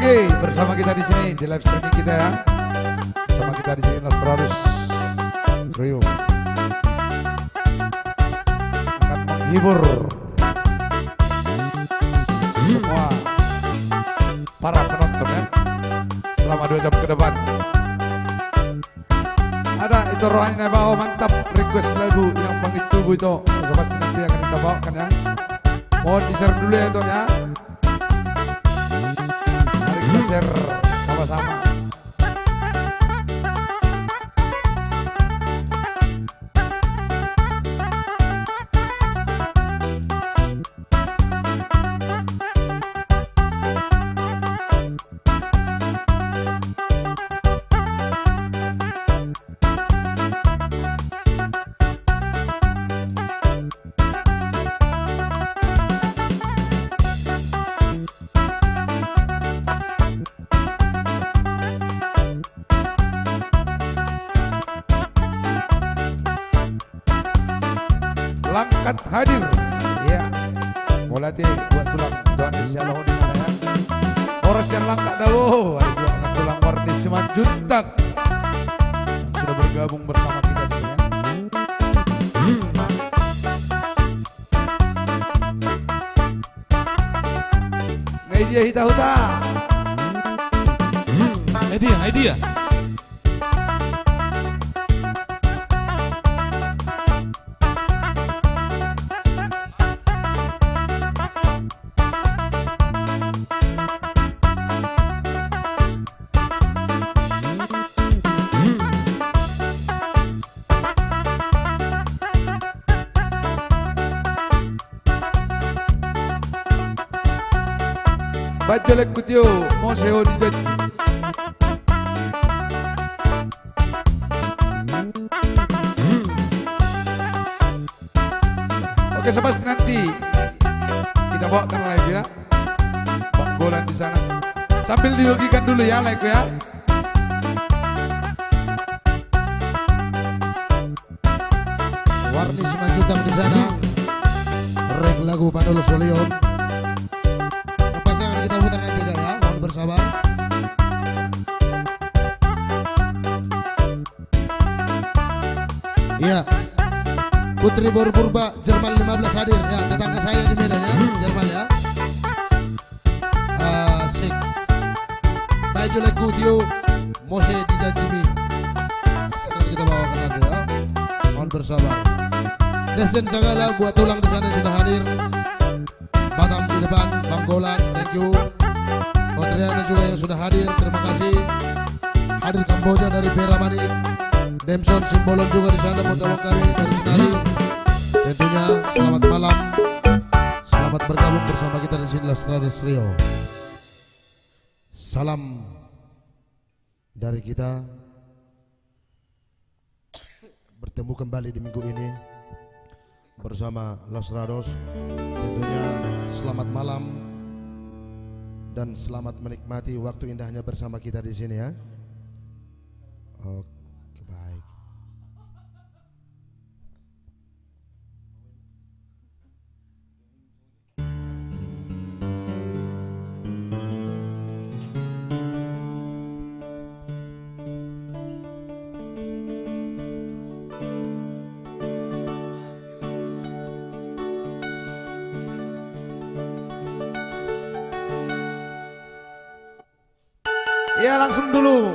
lagi bersama kita di sini di live streaming kita ya. Bersama kita di sini Nostrados Trio akan menghibur semua para penonton ya selama 2 jam ke depan. Ada itu Rohani Nebao, mantap request lagu yang Bang Itu itu pasti nanti akan kita bawakan ya. Mohon di share dulu ya Ton ya. Mari kita share sama-sama. Langkat hadir ya, mulai buat tulang doan Insyaallah di sana ya. Horas yang langkat dawo, ada juga anak tulang warni Simanjuntak sudah bergabung bersama kita di sini ya. Idea hita huta. Idea. Bajalek kutio moseo di jadi. Oke sebab nanti kita bawakan live ya. Bang Golan di sana. Sambil dibagikan dulu ya live ya. Warni Simanjuntak di sana. Rek lagu Panul Solion. Kita putar nanti ya, mohon bersabar. Iya, Putri Borpurba Jerman 15 hadir ya, tetangga saya di Medan ya, Jerman ya. Asik. Baju lagu Dio Mose Dijajimi. Sekarang kita bawakan nanti ya, mohon bersabar. Desen segala buat tulang di sana sudah hadir. Batam di depan, Bang Golan, thank you. Kotriana juga yang sudah hadir, terima kasih. Hadir Kamboja dari Peramani, Demson Simbolon juga di sana, Mutawakari dari Senari. Tentunya selamat malam, selamat bergabung bersama kita di sini Nostrados Trio. Salam dari kita, bertemu kembali di minggu ini bersama Nostrados. Tentunya selamat malam dan selamat menikmati waktu indahnya bersama kita di sini ya. Oke, baik. Ya langsung dulu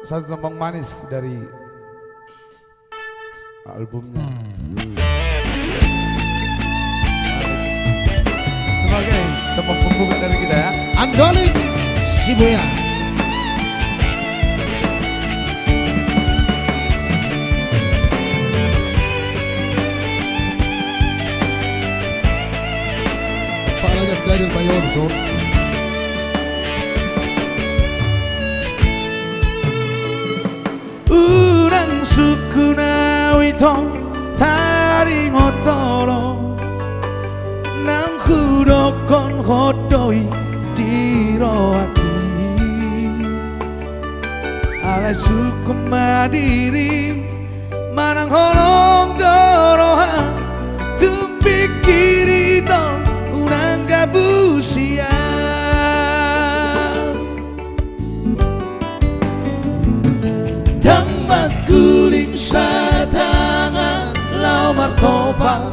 satu tembang manis dari albumnya sebagai tembang pembuka dari kita ya. Andolin Shibuya. Pak Rajab Gadir Bayon Son. Urang suku nawito taring otoro nang hudokon hodoi diroati alai suku madiri manang holong doroha tumpi kiri tong unang gabusia satangan lau martoba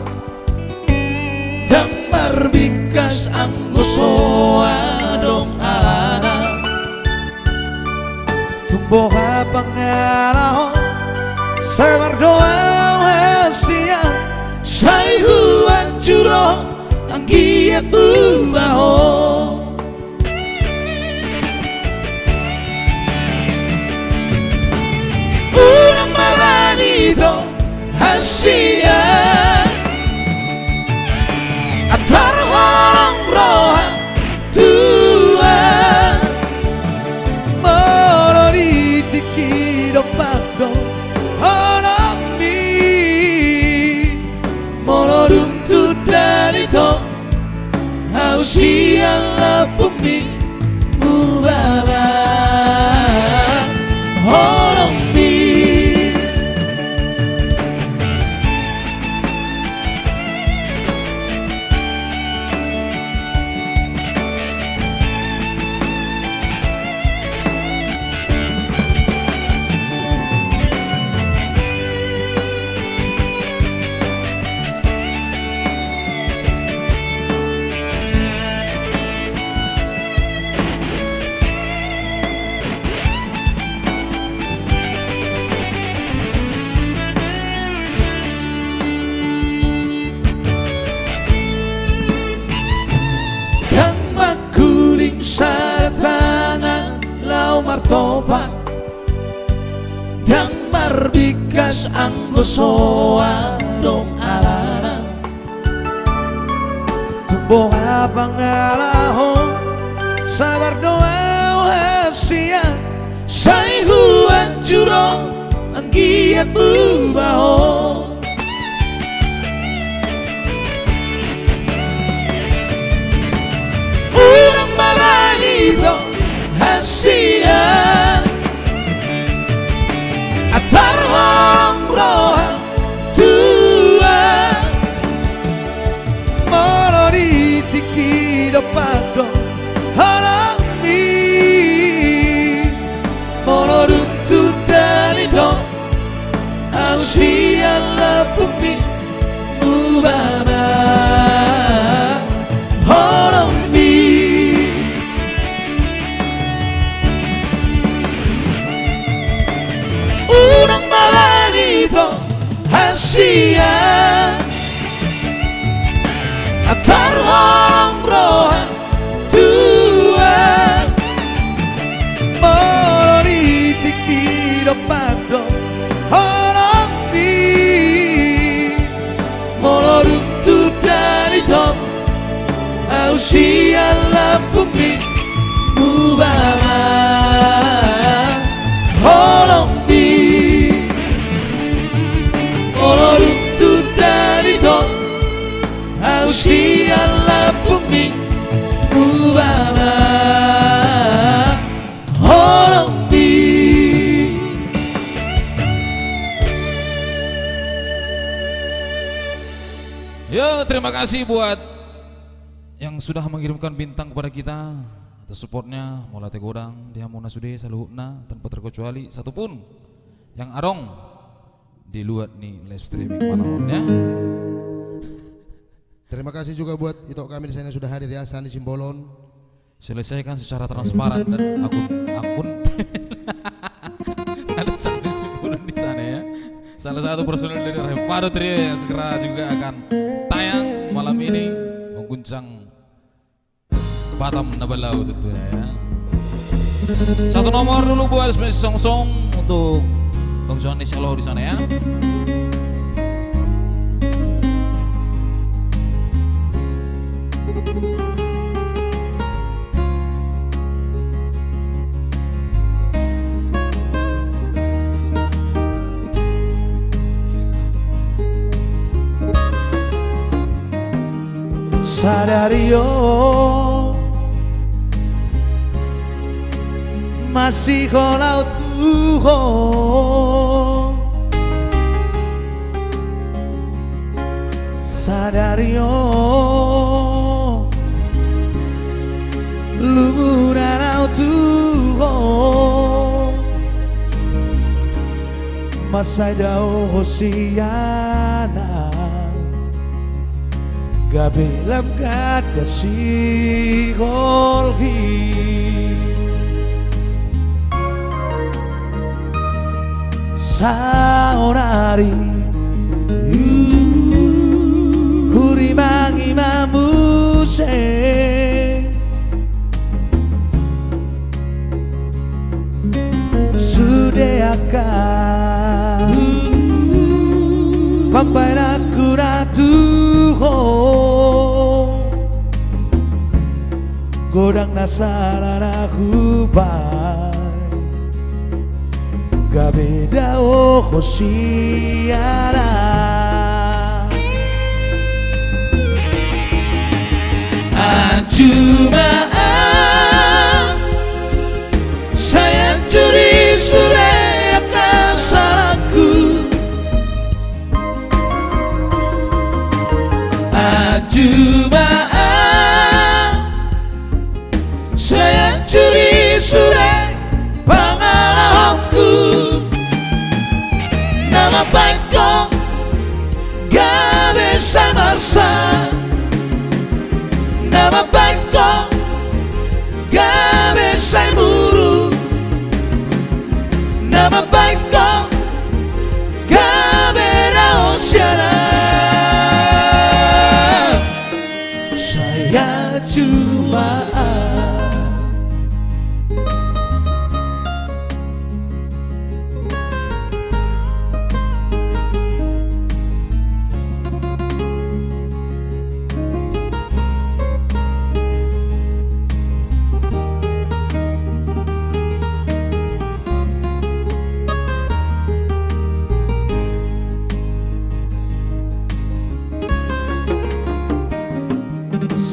dan marbikas anggosoa dong alana tumbuh pangalahon saya berdoa hasia saya huan juro anggiat bubaho unang mabanito hasia atar walang roha tua moro ditiki dopado honami moro duntu dalito hausia lapumi mubaba honami satangan lau martoba dan marbikas anggosoa dong alana tumbuh pangalahon sabar doa hasia sai huan juro anggiat bubaho hasia atar walang roha tua moro ditiki dopado harami moro duntu dalito hasia lapumi mubaba harami unang mabanito hasia atar walang roha tua moro ditiki dopado harami moro duntu dalito hausia lapumi mubaba honami oloruntu dalito hausia lapumi mubaba honami. Yo, terima kasih buat yang sudah mengirimkan bintang kepada kita atas supportnya. Mola tegodang dia muna sude saluhna tanpa terkecuali satupun yang adong di luar nih live streaming malamnya. Terima kasih juga buat Ito kami di sana sudah hadir ya, Sandi Simbolon. Selesaikan secara transparan dan akun ada Sandi Simbolon di sana ya. Salah satu personel dari Reparo Trio yang segera juga akan tayang malam ini mengguncang Batam Nabalau tentunya ya. Satu nomor dulu buat spesial song-song untuk Bang Johannes Shalom di sana ya. Sadario masih laut Sadario luna laut masai dao hosiana gabelam kada si golgi saonari kurimangi mamuse sudeaka pampai aku ratuho godang nasarana hubai gabeda ojo siara Ajumaan saya curi sore akan salahku Ajumaan saya curi sore pangalahku nama baikku gak bisa marsa nama baikku gak bisa buru nama baikku gak beda usiana saya cuma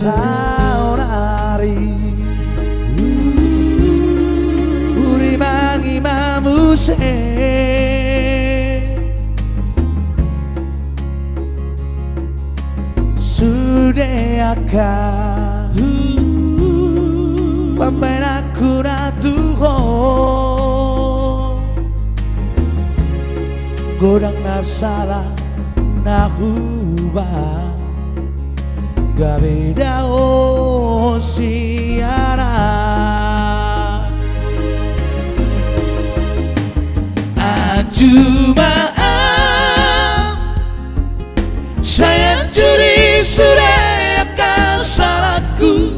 saonari urimangi mamuse sudeaka pampai aku ratuho godang nasala nahuba gabeda osiara Ajumaan saya curi sore akan salahku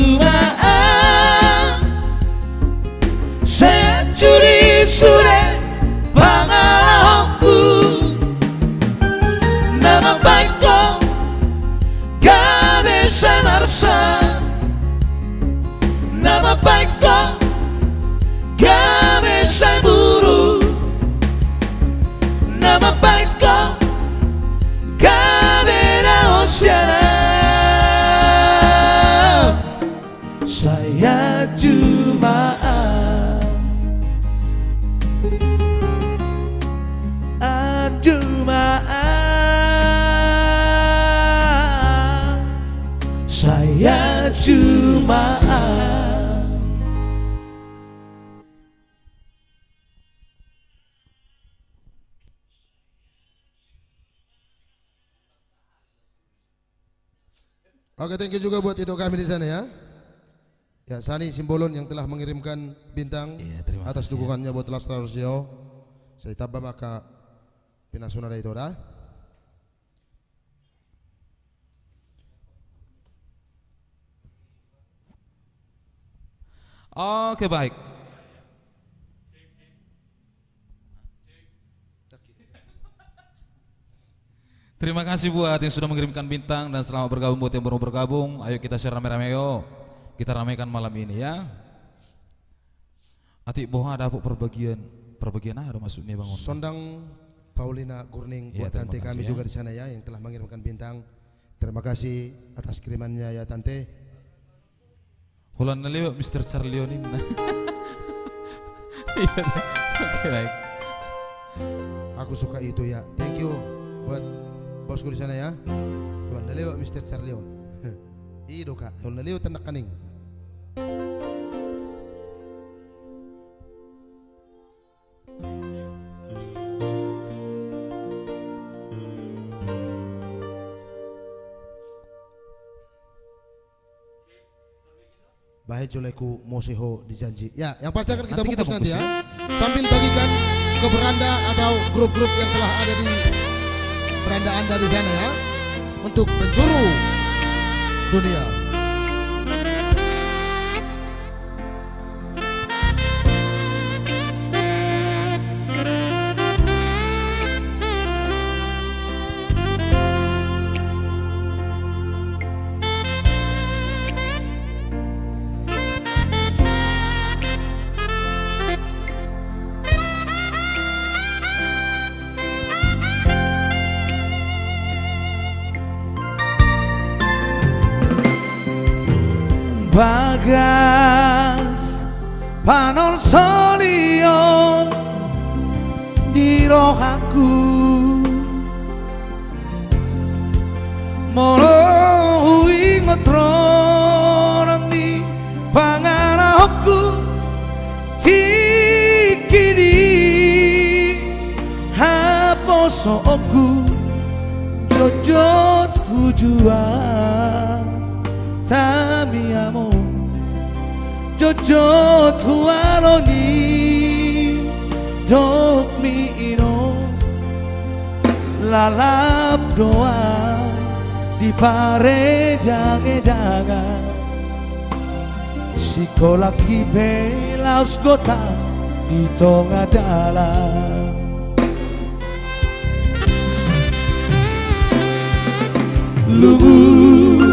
Ajumaan saya curi sore pangalahku nama baikku gak bisa marsa nama baikku gak bisa buru nama baikku gak beda usiana saya cuma saya cuma Oke, thank you juga buat itu kami di sana ya. Ya, Sani Simbolon yang telah mengirimkan bintang atas dukungannya buat Lastra Rusio. Saya tabah maka pinasuna dari itu dah. Oke, baik. Terima kasih buat yang sudah mengirimkan bintang dan selamat bergabung buat yang baru bergabung. Ayo kita share rame-rame yo. Kita ramaikan malam ini ya. Atik boha ada apa perbagian ada maksudnya Bang. Sondang Paulina Gurning buat tante kami juga di sana ya yang telah mengirimkan bintang. Terima kasih atas kirimannya ya tante. Hulan naliw Mr. Charlionin. Oke, baik. Aku suka itu ya. Thank you buat bosku di sana ya. Hulan naliw Mr. Charlion. Ido kak, hulan naliw tenak kaning. Bahe Joleku Moseho dijanji. Ya, yang pasti akan kita Nanti kita bungkus nanti bungkus ya. Sambil bagikan ke beranda atau grup-grup yang telah ada di beranda Anda di sana ya. Untuk penjuru dunia. Bagas panon solion di rohaku molo ingot roran di pangaraku cikini haposoku jojot kujuan Tamiamo Jojo tuaroni Dok mi ino Lalap doa Di paredang-edangan Sikola kipe laos kota Di tengah dalam Lugu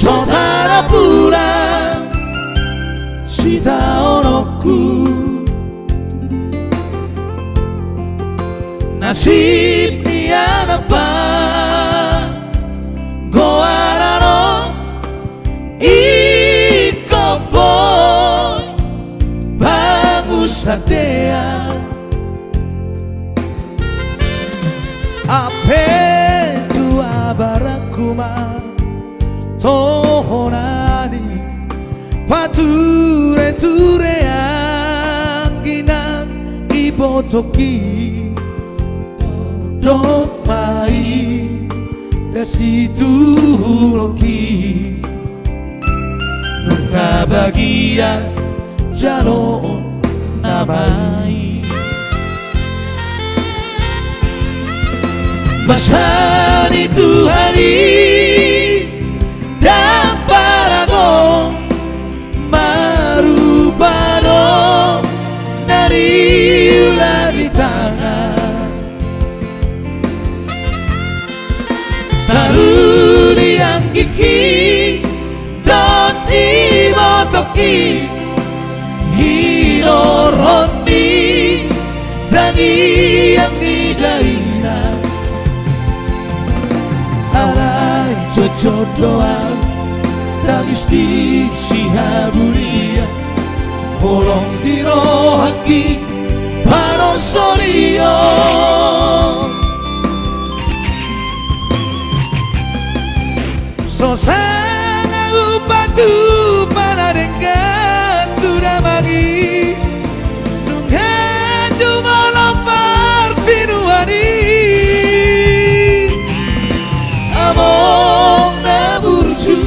Saudara pulang Sita onoku Nasib nian apa Goarano Iko boy Bangus sadea Ape tua barakuma Tohonani Pature ture angginan Ibotoki Dok mai Dasitu loki Nunga bagia Jalon namai Masani Tuhani Dan paragon marupano dari ular di tangan Taruni yang gigi Doti motoki Hinoroni Tani yang didaina Alai cocok doa Tangis di sihaburia Polong di rohaki Panon solio Sosana upatu Mana dengan sudah bagi Nunggu cuma lompar sinuani Among naburju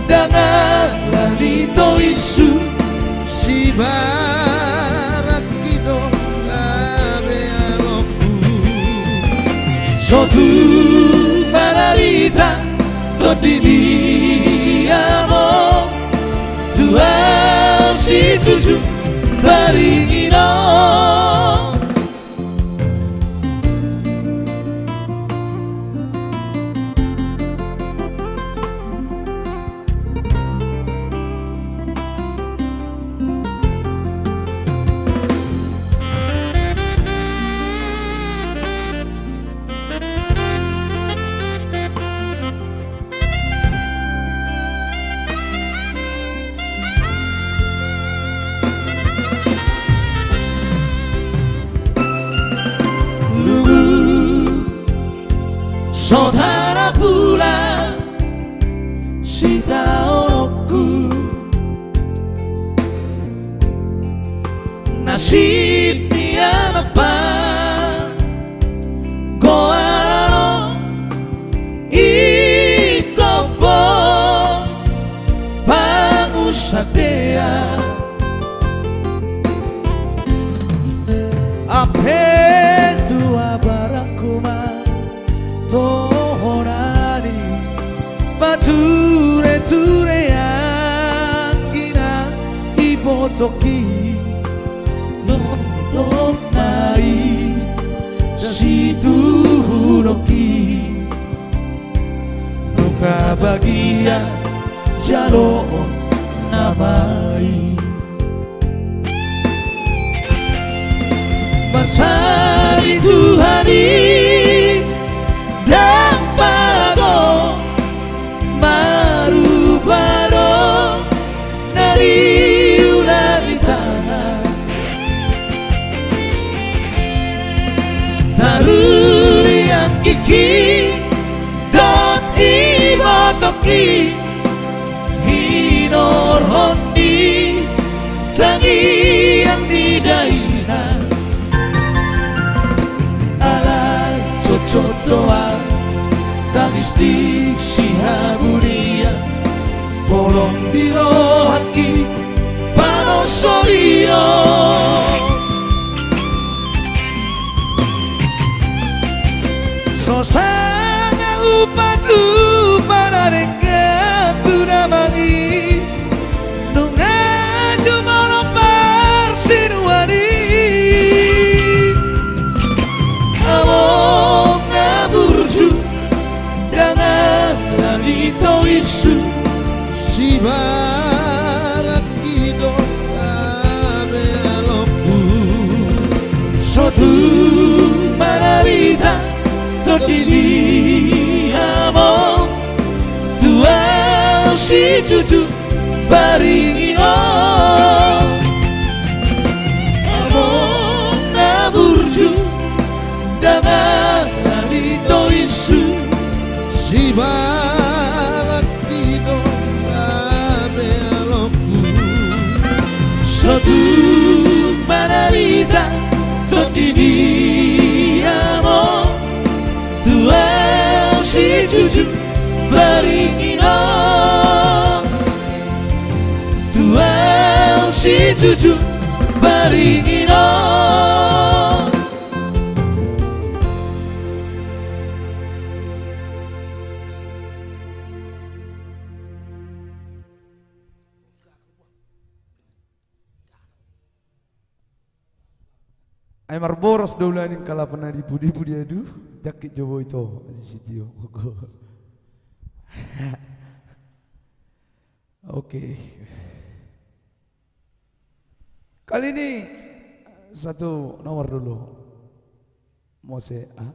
Dengan lalito isu Si barak kido abe aloku Sotu manarita Todini amo Tua si tuju Baringino Saudara pulang Sita onoku Nasib nian apa Goarano Iko po soki nolong nai situ noki nuka bagian jalon namai Masari Tuhani dan parago marubado dari ulari tanah taruri yang kiki dan ibatoki hinor hondi tangi yang didaina alai cocok doa tangis di sihaburia bolong diro haki panosorio sosanga upatu panareka tunamangi nunga jumono parsinuani among naburju dengan lalito isu si barakido ame aloku suatu mararita todili among tua si cucu baringino among naburju dengan lalito isu si barakido ame aloku suatu mararita todili among tua si cucu baringino tua si cucu baringino Ay marboros daulanin kalapan na dipudi-pudi adu jakit jowo itu di situ. Oke. Kali ini satu nomor dulu. Mose A.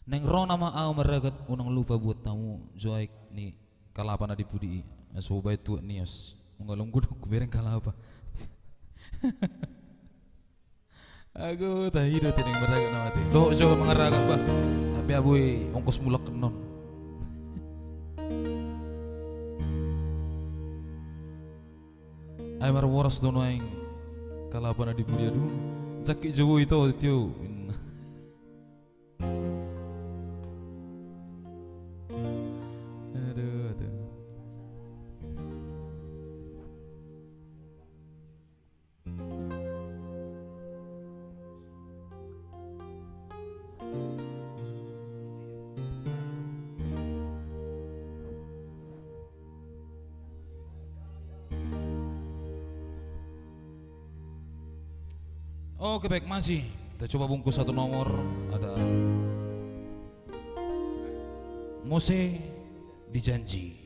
Neng ro nama au meragat unang lupa buat tamu joik ni kalapan adi pudi asobai tu nias ngalong guduk bereng kalapa aku tak hidup neng meragat nama ti lo jo mangaragat bah tapi abui ongkos mulak kenon ay marwaras dono aing kalapan adi pudi adu jakik jowo itu tiu Oke baik masih kita coba bungkus satu nomor ada Mose Dijanji.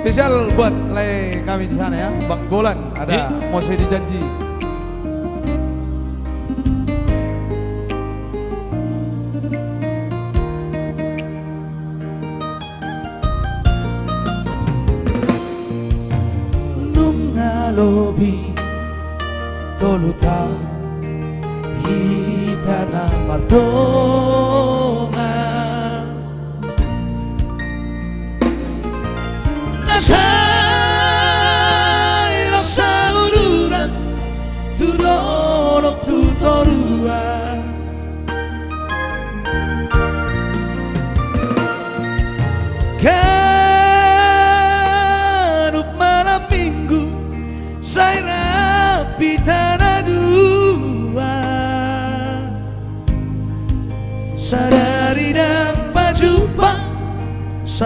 Spesial buat lay kami di sana ya, Bang Golan ada Mose Dijanji. Lobi toluta hitana mardonga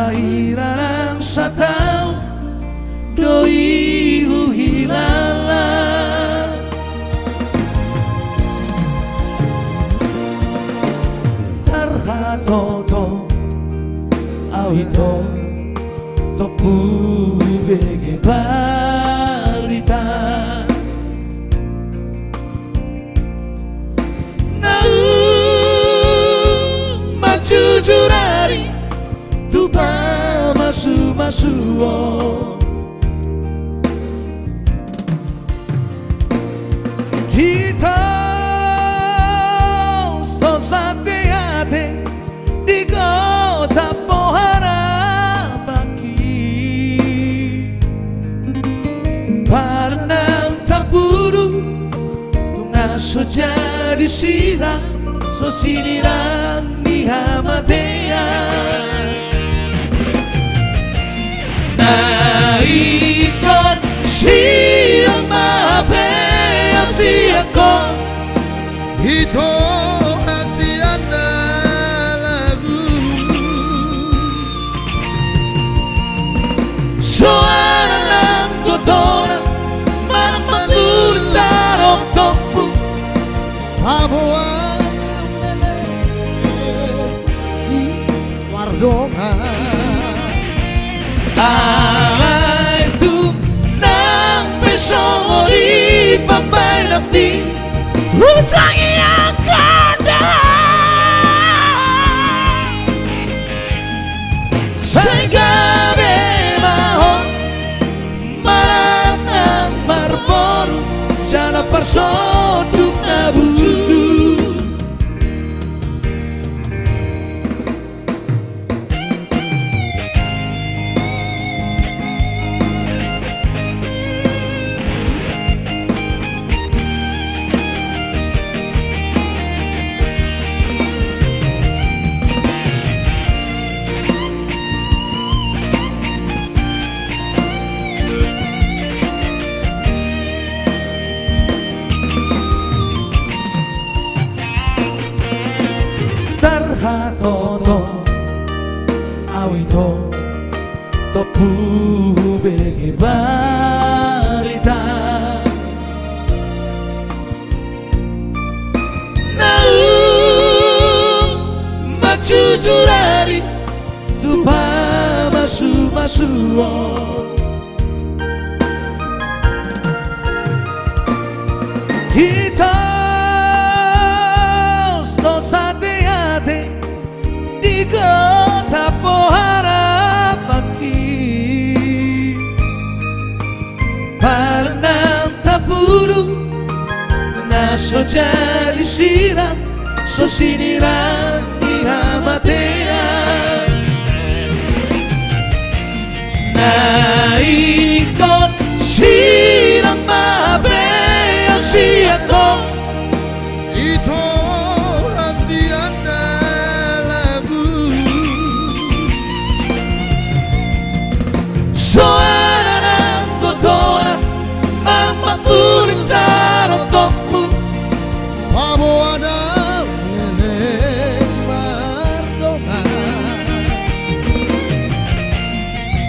sairang satau doi hilala tarhatoto awito topu bege barita nau majujurari tupa masu-masuo kita sto sateate di kota pohara pagi parnam tapuru tunga so jadi sirang so sinirang ni hamatea naikon sirang mapea siako Ito asiana lagu soalang kotoran manang magurtarong topu Pabuan Wardonga alay tu nang pesong oli pampay napdi utangi ang kanda say gabi mahon marang ng marbor jala parsoduk na butu tarhatoto awito topu bege barita nau majujurari tupa masu-masuo kita sto sateate di kota pohara pagi parnam tapuru na so jadi siram so sinirang ni hamatea naikon sirang mabea siako Ito asiana lagu soara ng kotoran ang makuling tarong topu Pabuan Neneng Wardonga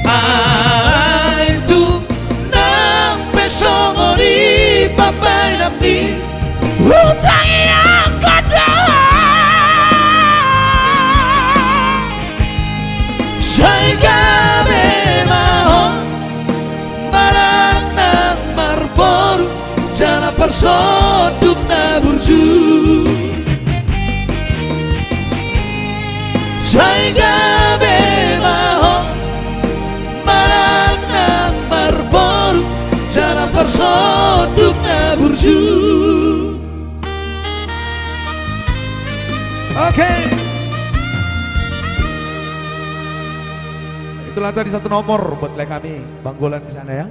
alay tu nang pesong oli papay napdi utangi ang kanda say gabi mahon marang ng marbor jala parsoduk na burju say gabi mahon marang ng marbor jala parsoduk na burju. Oke. Itulah tadi satu nomor buat klien kami, Bang Golan di sana ya.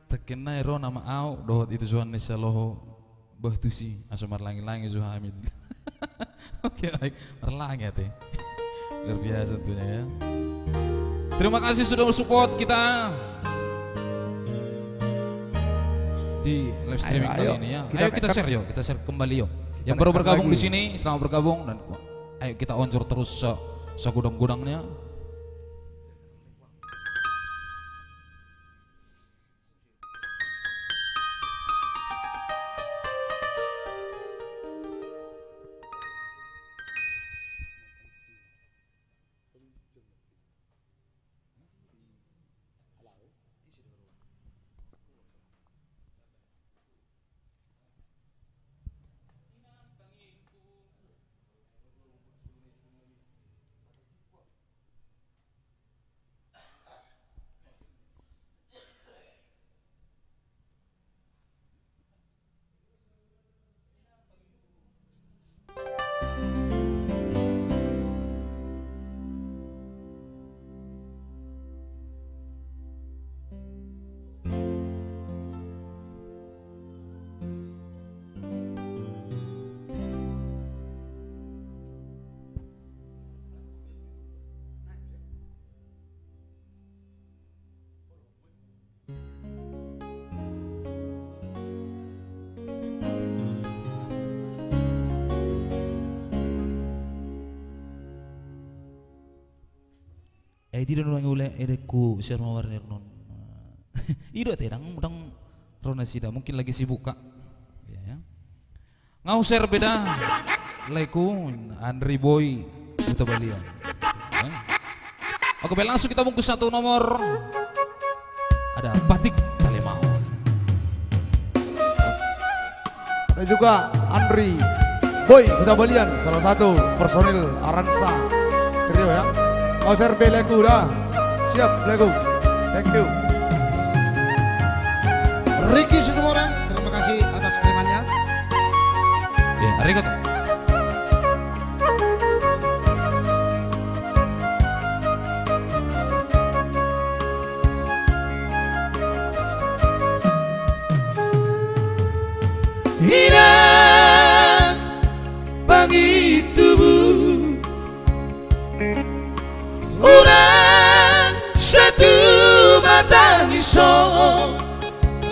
Tekenna ero nama au dohot itu Johan Nesya loho bahtusi asomar langi-langi Johan Hamid. Oke baik, merlangi teh. Luar biasa tentunya ya. Terima kasih sudah mensupport kita di live streaming Ayo, kali ayo. ini ya. Kita Ayo kita naikkan. share yuk, kita share kembali yuk. Yang Kita baru naikkan bergabung lagi. di sini, selamat bergabung dan ayo kita oncor terus segudang-gudangnya di doon ule edeku Sharma Warner non. Ido terang udang rona sida mungkin lagi sibuk kak. Ya. Ngauser beda. Leku Andri Boy Buta Balian. Oke, langsung kita bungkus satu nomor. Ada Batik Kalimau. Dan juga Andri Boy Buta Balian, salah satu personil Aransa trio ya. Kauser B Legu dah. Siap Legu. Thank you. Ricky Situmorang, terima kasih atas kirimannya. Ya, arigato. Inang pangitubu Urang satu mata miso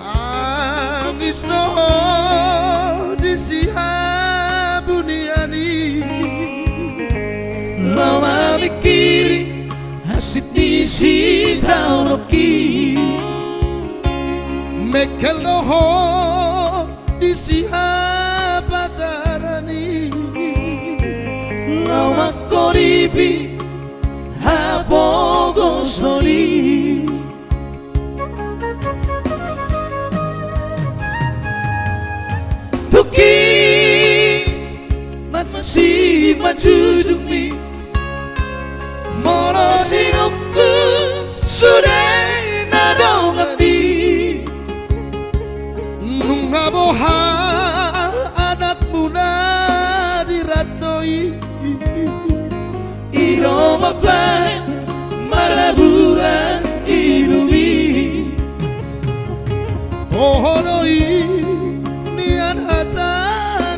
Amisno di siha buniani Lama mikiri hasit di si taunoki Mekel noho di siha patarani Lama koribi hapogo soli Tukis masih majujung mi Moro sinukku sudah nadongapi Nungaboha anak muna diratoi Iro maplay marabuan ilumi Tohonoi nian hata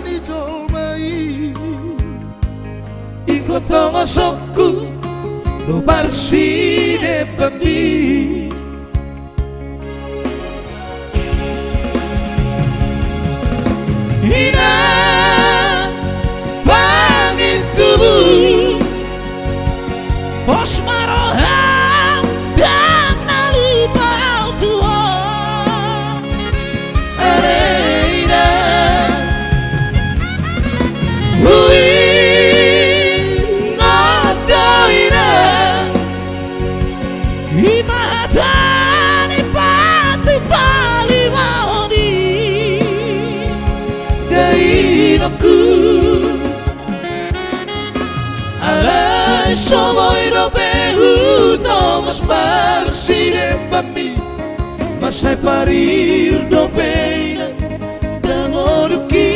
ni jolmai Iko tongosokku do parsi de papi Ina pangit tubuh Pos marohang dan nalipau tua Arena Hui ngodoina Imahatan ipati palimoni Gainoku Aray somoy no pehu Tomos parsine pami Masay parir no peina Dangoruki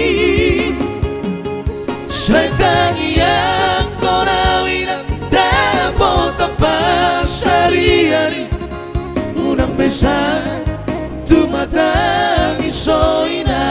Say tangiang konawina Dapat pasariani Unang mesa Tumatang isoina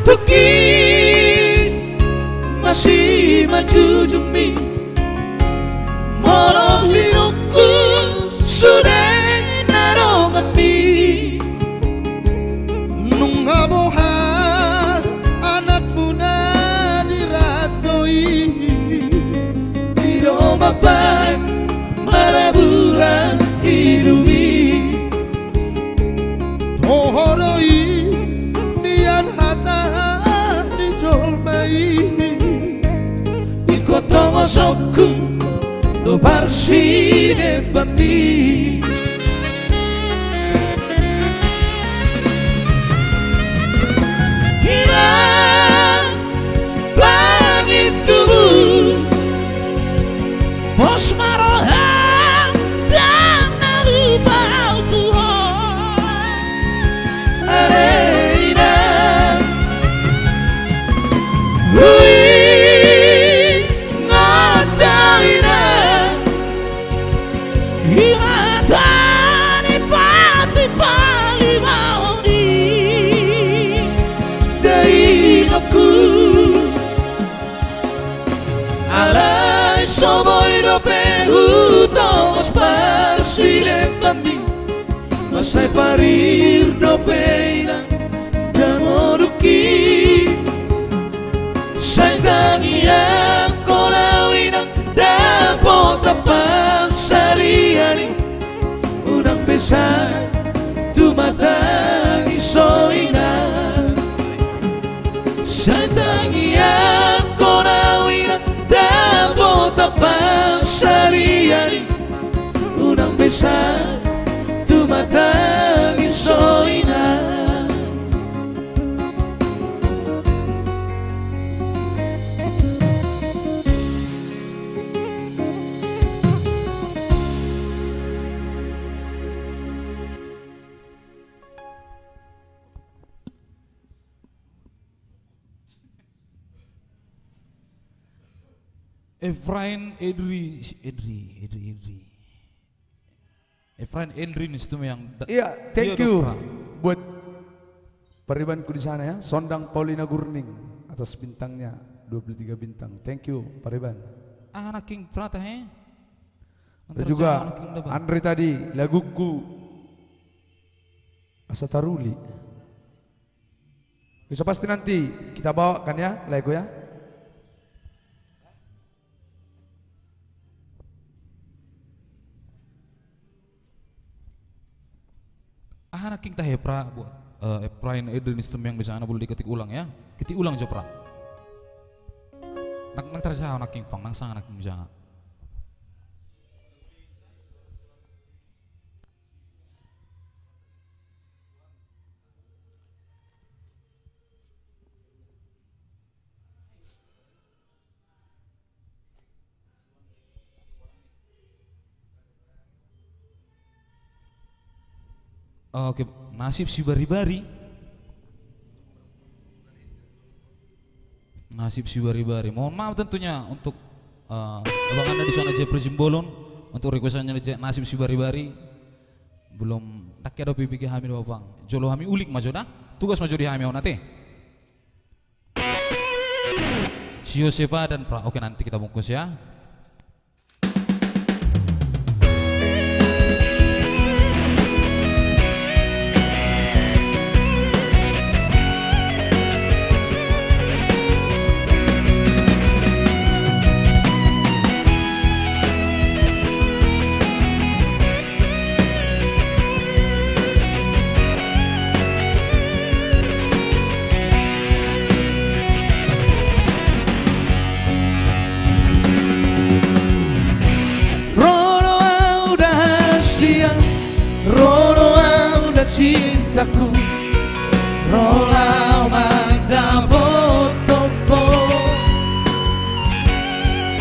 Tukis masih majujung mi Moro sinukku sudah narongan mi Nungaboha anak muna diratoi Iro mapan maraburan ilumi Tohonoi nian hata ni jolmai Iko tongosokku do parsi de bambi Hirang langit tubuh Os maroham dan narubau Tuhan Arena Hui ngadaina Imatani pati pali mauni Dainaku Alay soboy do pehuto Mas parsile bambi Masay parir do peina Damoduki Sayangnya kolawinang Dapot tapang sariani Unang besar Tumatang isoina Sayangnya kolawinang Dapot tapang sariani Unang besar Tumatang isoina Efrain Endri nih itu yang Iya, thank you buat paribanku di sana ya. Sondang Paulina Gurning atas bintangnya 23 bintang. Thank you Pariban. anak King Prata Dan juga Andre tadi laguku Asa Taruli. Bisa pasti nanti kita bawakan ya lagu ya. anak King Tahepra buat Efrain Edrinistum yang bisa anak boleh diketik ulang ya. Ketik ulang Jopra. Nak terasa anak King Pang nang sang anak King jangan. Oke, nasib si bari-bari. Nasib si bari-bari. Mohon maaf tentunya untuk abang anda di sana Jepri Simbolon untuk requestannya nasib si bari-bari belum tak ada PPG hamil bapang. Jolo hami ulik majoda. Tugas majo di hami onate. Si Yosefa dan Pra. Oke nanti kita bungkus ya. Cintaku rolau magdapot topo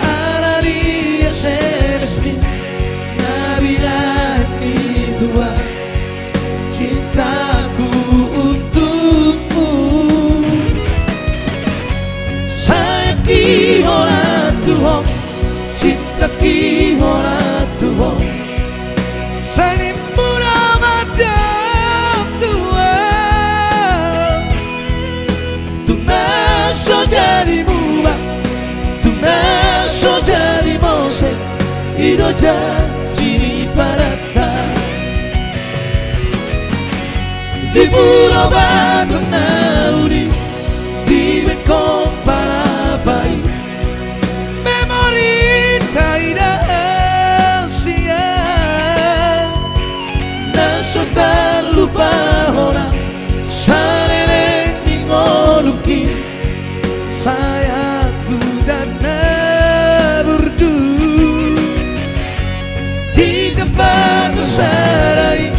ala dia seresmi nabilah tua cintaku untukmu sayang ki ora tuho cinta ki ora tuho sayang murah madam so jadi mubah, tuna so jadi mose, ido jadi parata. Di pulau batu naudi, di bekong para bayi, memori tidak siang, naso terlupa orang, sarere ningoluki. Sayangku dan naburdu di tempat bersarai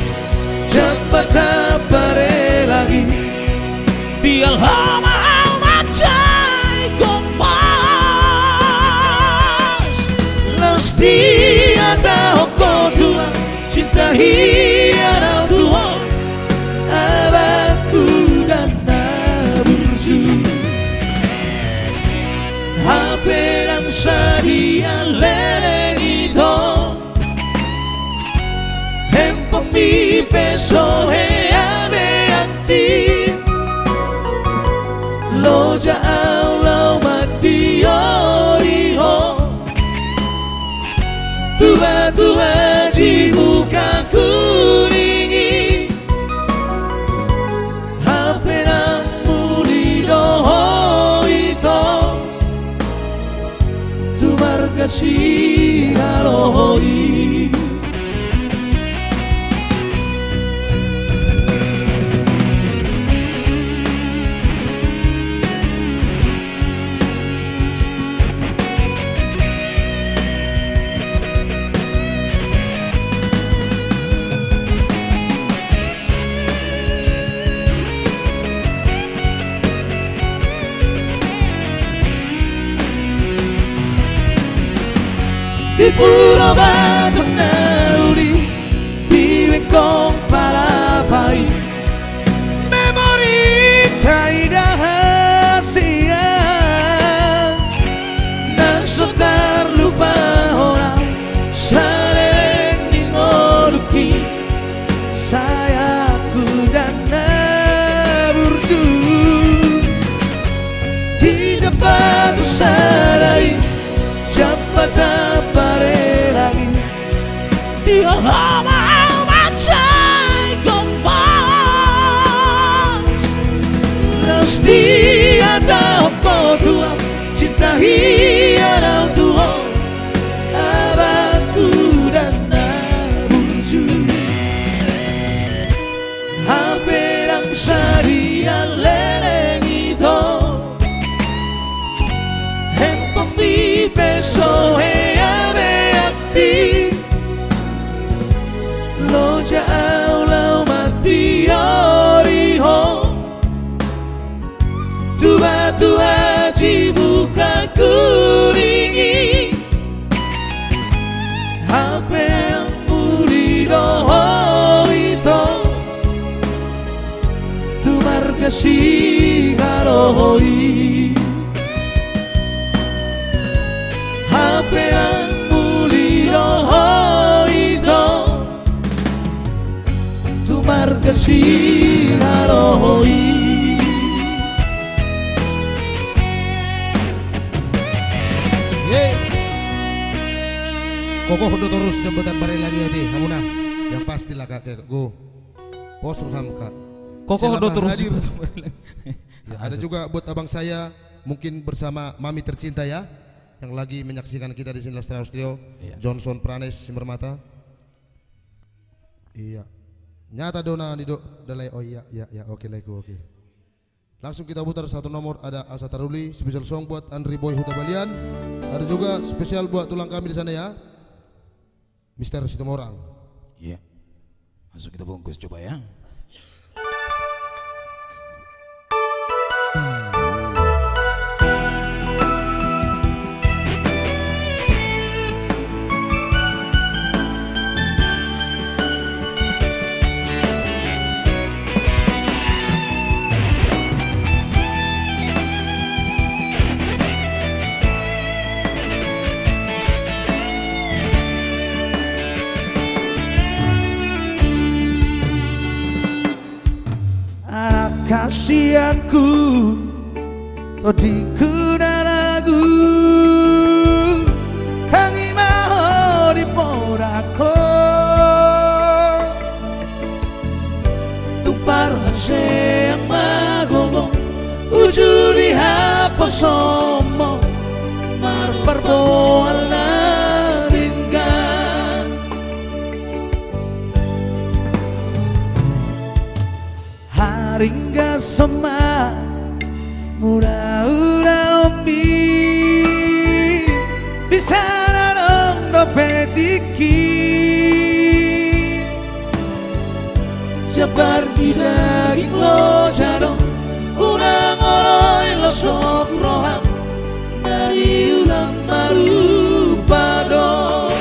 cepat tak pare lagi hianau Tuhan abadku dan naburju hape nang sadia leleng ito hempemi peso heame anti loja aulau madioriho tua-tua di muka kuningi hape nang muli doho ito tumarga si harohi di Pulau Batu Naudi di Wengkong Palapai memori tidak sia naso terlupa orang sareleng ningoluki sayapku dan naburdu tidak bagus sadai jabatan lagi dia mau macai gombang terus dia tahu kau tua cinta hianau Tuhan abadku dan naburju hape nang sadia leleng ito hempemi peso loja aulau madioriho tua-tua di muka kuningi hape yang muli doho ito tumarga si harohi hape yang muli doho marga si harohi kokoh udah terus jembatan bareng lagi hati kamu nah yang pastilah kakek go pos hamka Kokoh udah terus hadir. Ya, ada juga buat abang saya mungkin bersama mami tercinta ya yang lagi menyaksikan kita di sini Lestari Studio iya. Johnson Pranes Simbermata iya nyata dona di dalai oh iya oke lego oke. Langsung kita putar satu nomor ada Asa Taruli special song buat Andri Boy Huta Balian. Ada juga spesial buat tulang kami di sana ya. Mister Sitomorang. Iya. Masuk kita bungkus coba ya. Kasihanku todiku dan lagu tangi mau di porako tupar hase yang magomong uju di hapa somo marparboal na ringgan haringga sama mura-ura ombi bisa narong dopetiki jabar di daging lo jadong unang oloy lo sok rohang dari ulang baru padong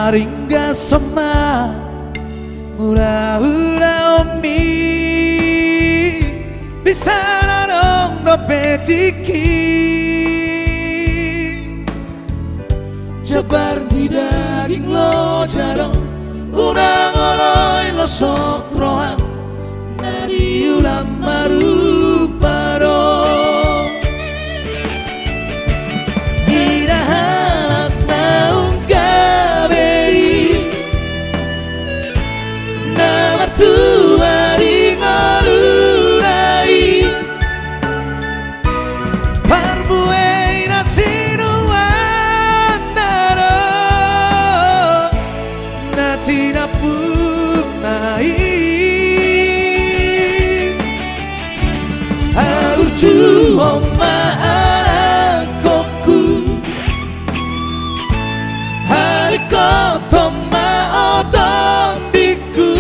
Haringga sama mula-mula omi bisa narong dopetiki jabar di daging lo jarong unang oloi lo sok rohang dari ulam marupa dong hidahalak naung kabei namar tua di ngolulai parbuei nasinuan naro natina punai Aurju oma anakku hari kotoma otombiku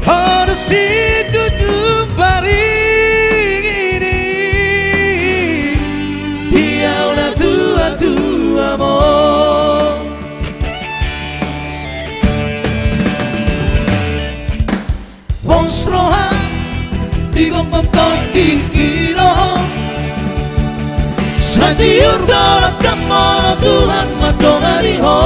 Ada si jujur baring ini Dia udah tua-tua mo Bonsroha Digombang kikiro Sadiur dolak kamono Tuhan matongariho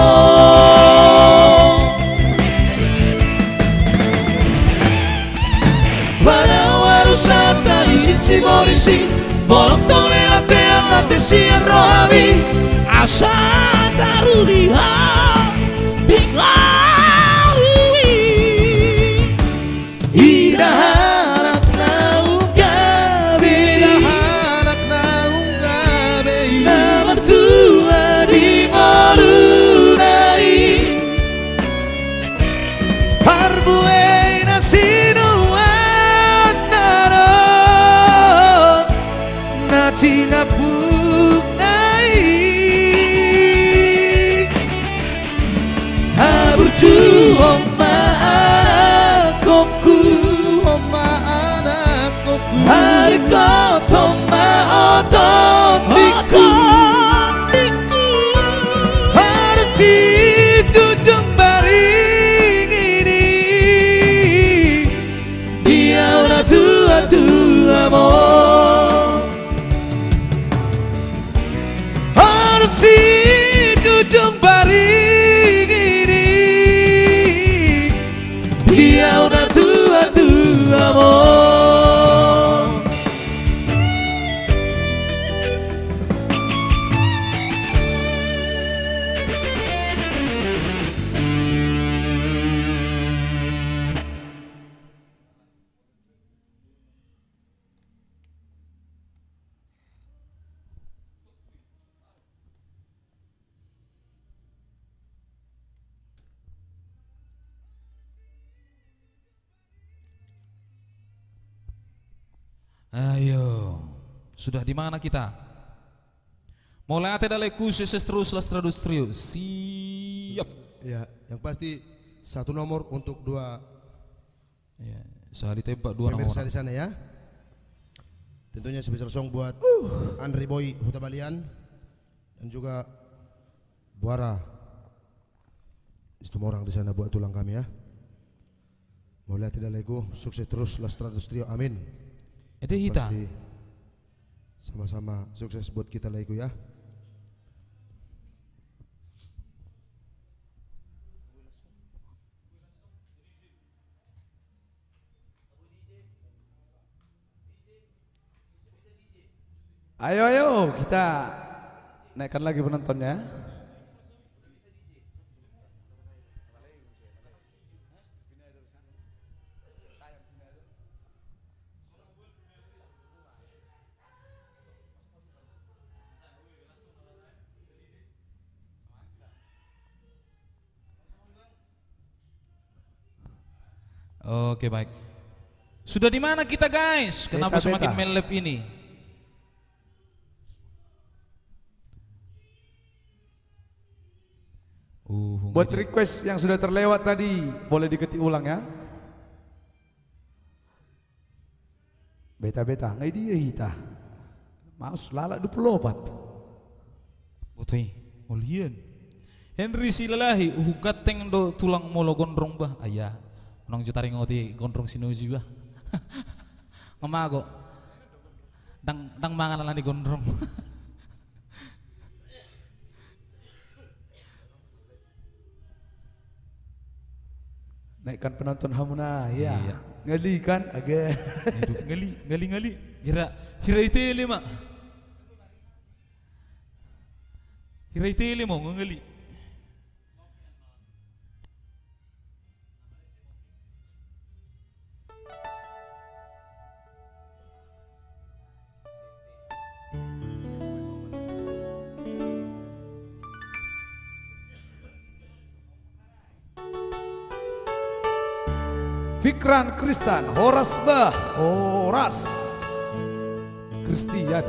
Pada warusan dari sisi polisi Bolong tole late siar rohabi Asa taruliha Tinggalui Hidahanak naung gabi Hidahanak naung gabi Namar tua di ngolunai Parbuei nasinuan naro Natina punai Aburju oma anakku Oma anakku Hari kotoma otombiku Ada si jujung baring ini Dia udah tua-tua mo Ada si jujung baring ini Dia udah tua-tua mo Ayo, sudah di mana kita? Mulai ate daleku terus siap. Ya, yang pasti satu nomor untuk dua Ya, sehari tembak dua nomor. pemirsa di sana ya. Tentunya special song buat Andri Boy Huta Balian dan juga Buara. Semua orang di sana buat tulang kami ya. Mulai tidak lagu sukses terus Lastratus Trio, amin. Ede hita. Pasti sama-sama sukses buat kita lagu ya. Ayo kita naikkan lagi penontonnya. Oke, baik. Sudah di mana kita, guys? Kenapa Beta, semakin beta. melep ini? Buat request yang sudah terlewat tadi boleh diketik ulang ya. Beta ngai dia hita. Maus lalak 24. Putih, mulian. Henry silalahi gateng do tulang molo gondrong bah ayah nong jutari ngoti gondrong sinuji bah ngamago dang mangan ala ni gondrong. Naikkan penonton Hamuna ya. Iya. Ngali kan agak. ngali hira itele mak hira itele mau ngali. Fikran Kristan, Horas Bah, Horas Kristian,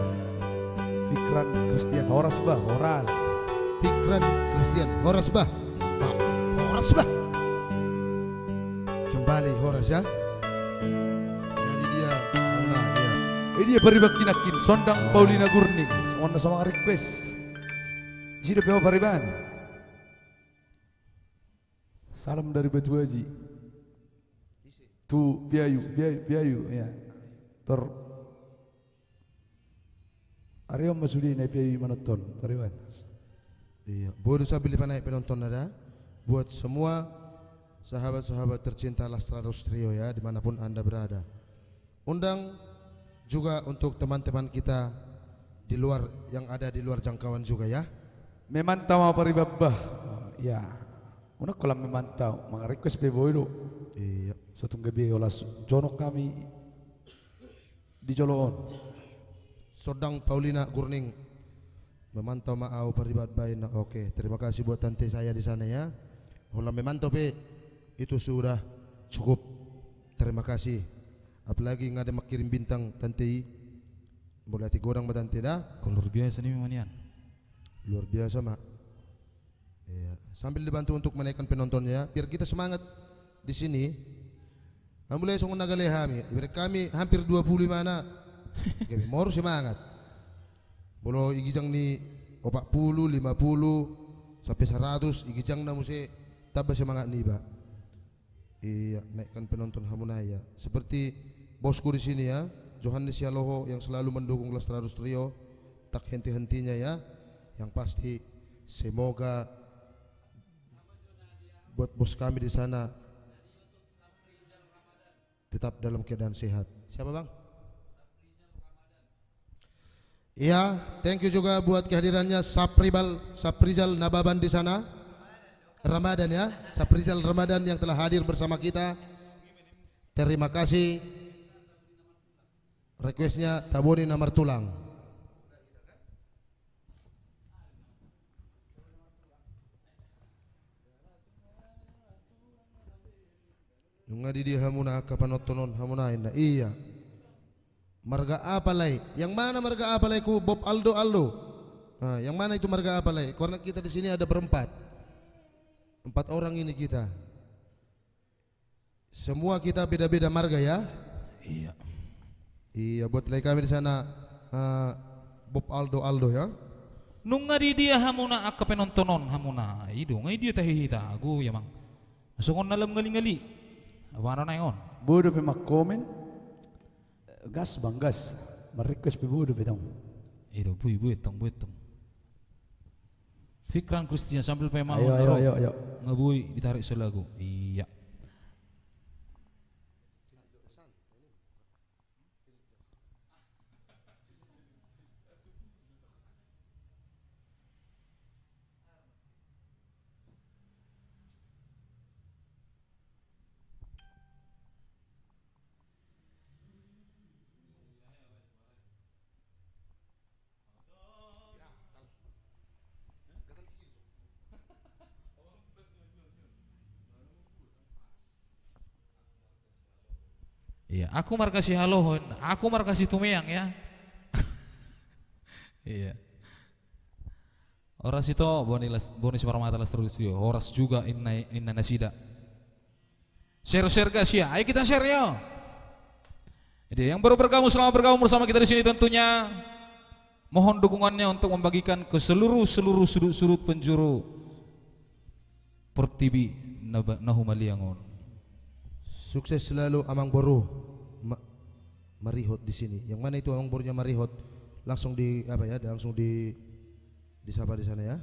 Fikran Kristian, Horas Bah, Horas. Fikran Christian Horas Bah. Pak, Horas Bah. Kembali Horas ya. Jadi dia Mona dia. Dia paribak kinakin, Sondang Paulina Gurning, sama request. Sini pewa pariban. Salam dari Batu Haji. Tu biayu ya. Aryo masudi na biayu menonton pariwan. Iya, boleh saya pilih naik penonton ada. Buat semua sahabat-sahabat tercinta Lastrados Trio ya, dimanapun anda berada. Undang juga untuk teman-teman kita di luar yang ada di luar jangkauan juga ya. Memantau apa ribabah? Ya, una kolam memantau. Mga request pe boydo. Iya. Sotong gabi olas jonok kami di Joloon. Sodang Paulina Gurning memantau mau peribat bain. Oke, terima kasih buat tante saya di sana ya. Ulang memantau pe itu sudah cukup. Terima kasih. Apalagi nggak ada makirim bintang tante. Boleh hati godang mbak tante dah. Luar biasa nih memanian. Luar biasa mak. Iya. Sambil dibantu untuk menaikkan penontonnya, biar kita semangat di sini. Mulai songon nagalehami, kami hampir 25 anak. Kami mau semangat. Bolo igijang ni 40, 50 sampai 100 igijang na muse tabah semangat nih ba. Iya, naikkan penonton Hamunaya. Seperti bosku di sini ya, Johannes Yaloho yang selalu mendukung Lastrados Trio, tak henti-hentinya ya. Yang pasti semoga buat bos kami di sana tetap dalam keadaan sehat. Siapa bang? Iya, thank you juga buat kehadirannya Saprizal Nababan di sana. Ramadan ya, Saprizal Ramadan yang telah hadir bersama kita. Terima kasih. Requestnya Taboni Namar Tulang. Nunga di dia hamuna kapanotonon hamuna inda. Iya. Marga apalay. Yang mana marga apalay ku Bob Aldo? Nah, yang mana itu marga apalay? Karena kita di sini ada berempat. 4 orang ini kita. Semua kita beda-beda marga ya. Iya. Iya, buat lagi kami di sana Bob Aldo ya. Nunga di dia hamuna akka penontonon hamuna. Ido ngai dia tahihita aku ya mang. Masukon nalam ngali-ngali. Apa na yon? Bodo pe mak-comment. Gas bang gas. Merequest pe bodo pe tong. Ido buitong. Fikran Christian sambil pe mau Ayo. ngebuy ditarik selagu. Iya. Iya, aku markasi halohon, aku markasi tumeyang ya. Iya. Oras itu bonus Parmata Lastrados Trio. Oras juga inna nasida. Share guys ya, ayo kita share ya. Jadi yang baru bergabung selamat bergabung bersama kita di sini tentunya. Mohon dukungannya untuk membagikan ke seluruh sudut-sudut penjuru Pertiwi Nahumaliangon. Sukses selalu Amang Boru Marihot di sini. Yang mana itu Amang Borunya Marihot? Langsung di apa ya? Langsung disapa di sana ya.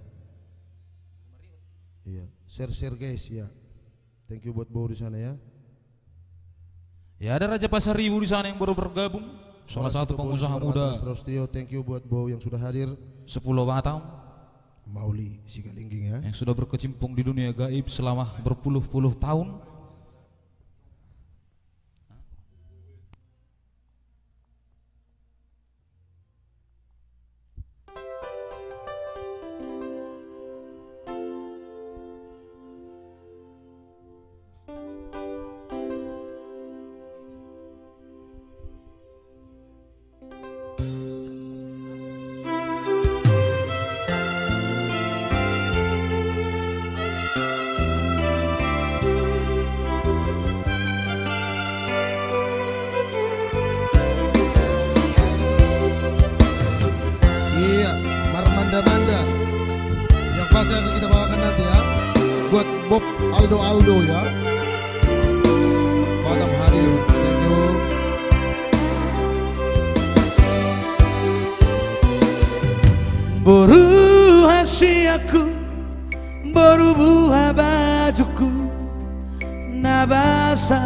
Iya, share guys ya. Thank you buat Boru di sana ya. Ya ada Raja Pasar Ribu di sana yang baru bergabung. Salah satu pengusaha muda. Thank you buat Bow yang sudah hadir. 10 Batam. Mauli Sigalingging ya. Yang sudah berkecimpung di dunia gaib selama berpuluh-puluh tahun. Iya, Marmanda yang pasti akan kita bawakan nanti ya. Buat Bob Aldo ya. Batam hadir, thank you. Boru hasiaku, boru buah bajuku, nabasa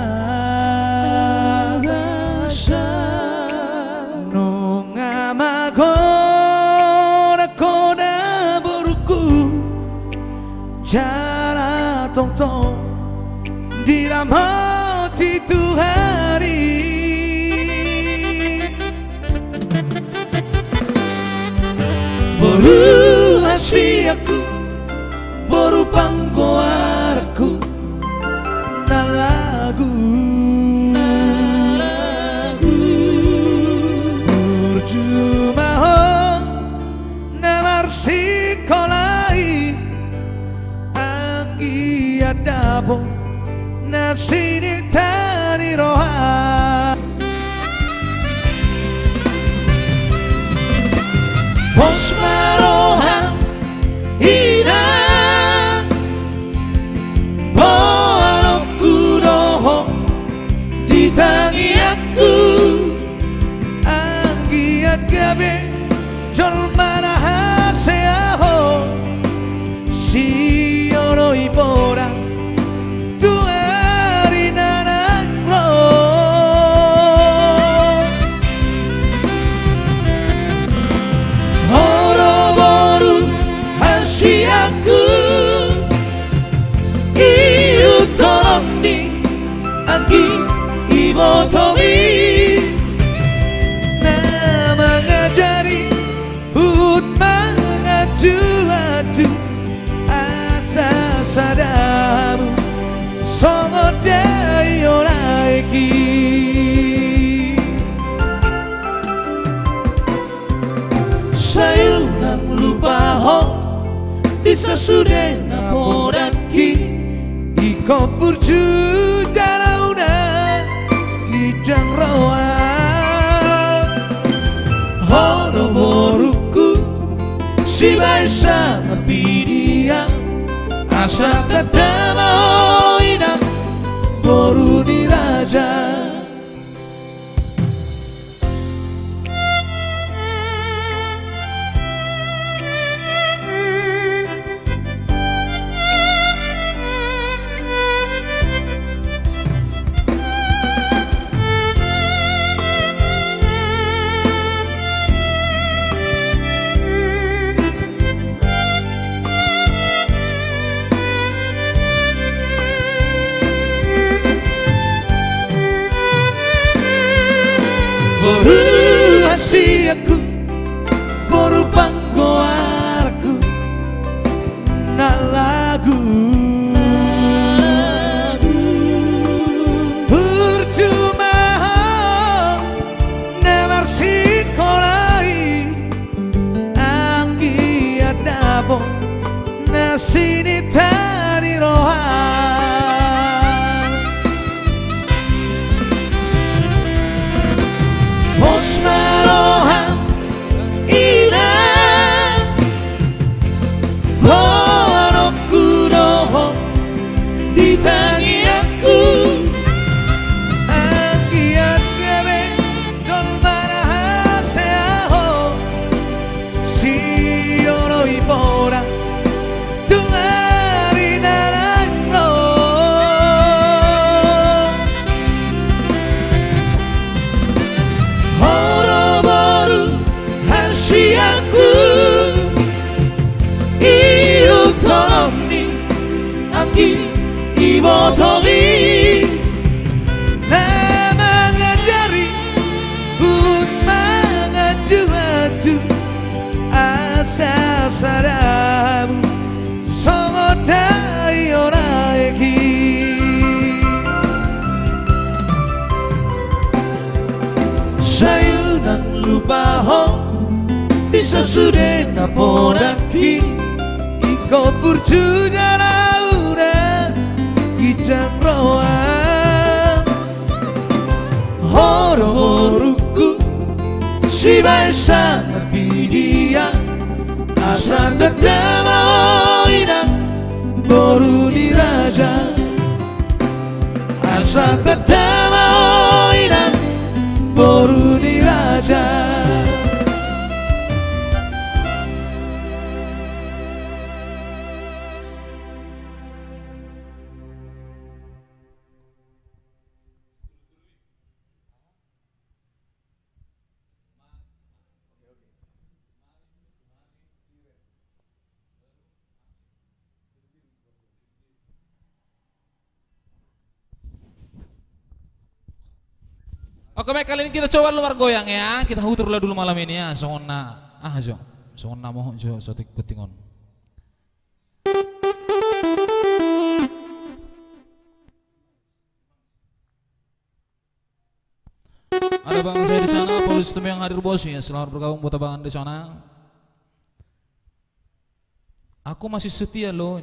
nunga magona kona boruku, jala tongtong diramati Tuhari. Boru hasiaku, boru panggoarku, nalagu berjumpa namar sikolai anggi adabo nasini tani roha Pos maroha ina boaloku doho ditangi aku anggiat gabe jol mana haseaho si oro ibora tuari nanakro oro boru hasiaku iu tolong anggi ibo tomi na mengajari ut mengaju-aju asa sadamu somodai olaiki sayunang lupa ho bisa sudah napodaki iko purju jalauna gijang roa hono boruku si baisa mapidia asa katama ina boru di raja boru hasiaku, boru panggoarku, nalagu percuma namar sikolai anggi adabo nasini tani roha Pos baho Bisa sudah napodaki Iko purcunya lauda Kijang roa Horo-horuku Si baisa napidia Asa dadama oina Boru di raja Asa dadama oina Boru di raja Oke, baik, kali ini kita coba luar goyang ya. Kita huturlah dulu malam ini ya. Songona, songona mohon jo sotik kutingon. Ada bang saya di sana, polisi temu yang hadir bos ya. Selamat bergabung buat abangan di sana. Aku masih setia loh.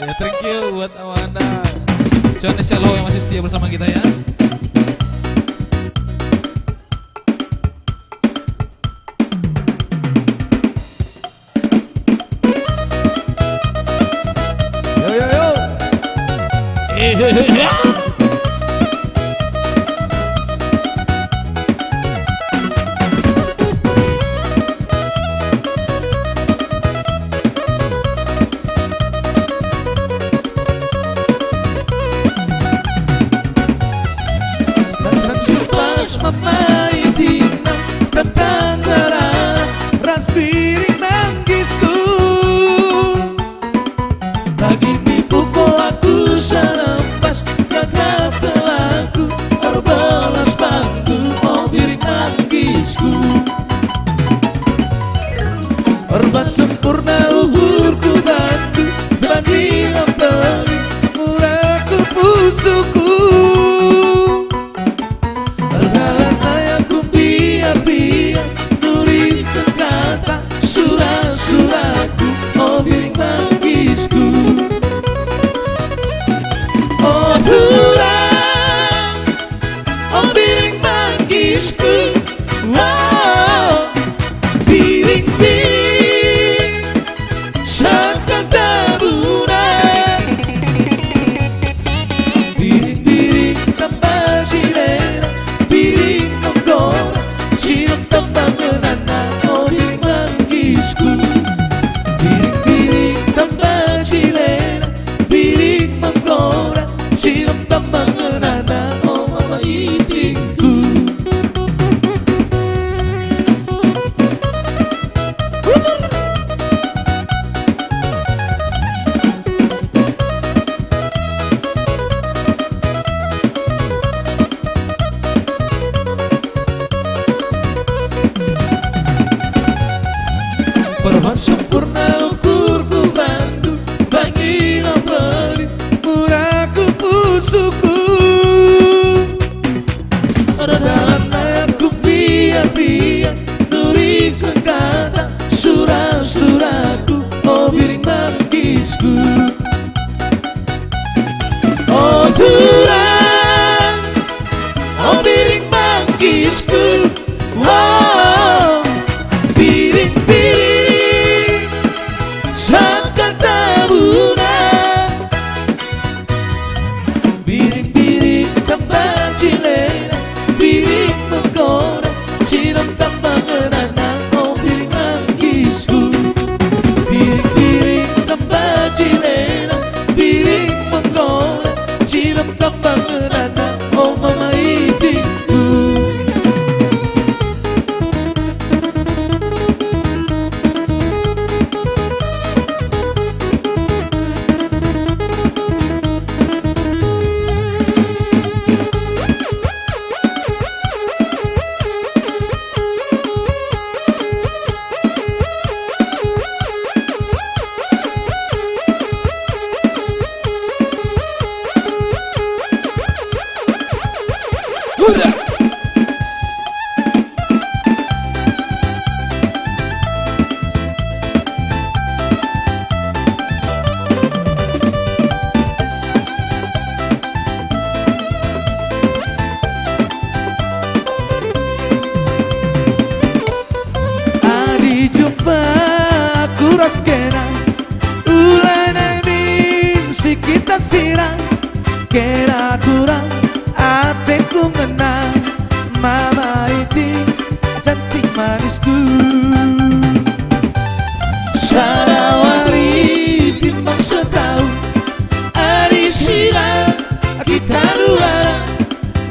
Ya, thank you buat Anda. Jones Shalom yang masih setia bersama kita ya. Hormat sempurna uburku bantu bagi lampari murahku pusuku Ergalan ayaku biar-biar nuriskan kata surat-suratku oh biring mangisku oh turang oh biring mangisku oh biring-biring sempurna ukurku bantu bagi lampari murahku pusuku dalam aku biar-biar nuriskan kata surat-suratku oh biring mangisku oh turang oh biring mangisku oh biring-biring biring-biring tambah cilena biring menggoda siram tambah ngenana oh biring mangisku biring-biring tambah cilena biring menggoda siram tambah ngenana oh mama itingku sirang kena kurang hatiku menang mama itu cantik manisku Sanawari timbang setahun Ari sirang kita luar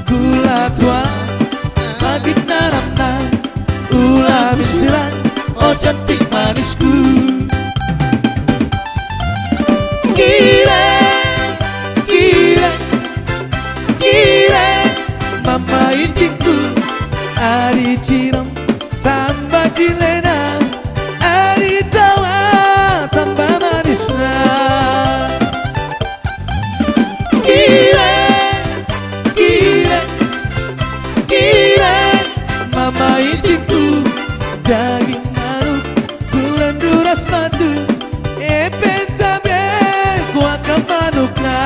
gula tua bagi nanam ulah bisirang oh cantik manisku kira mama intiku Ari ciram tambah cilena Ari tawa tambah manisna kira mama intiku daging manuk bulan duras madu pentabe kuaka manukna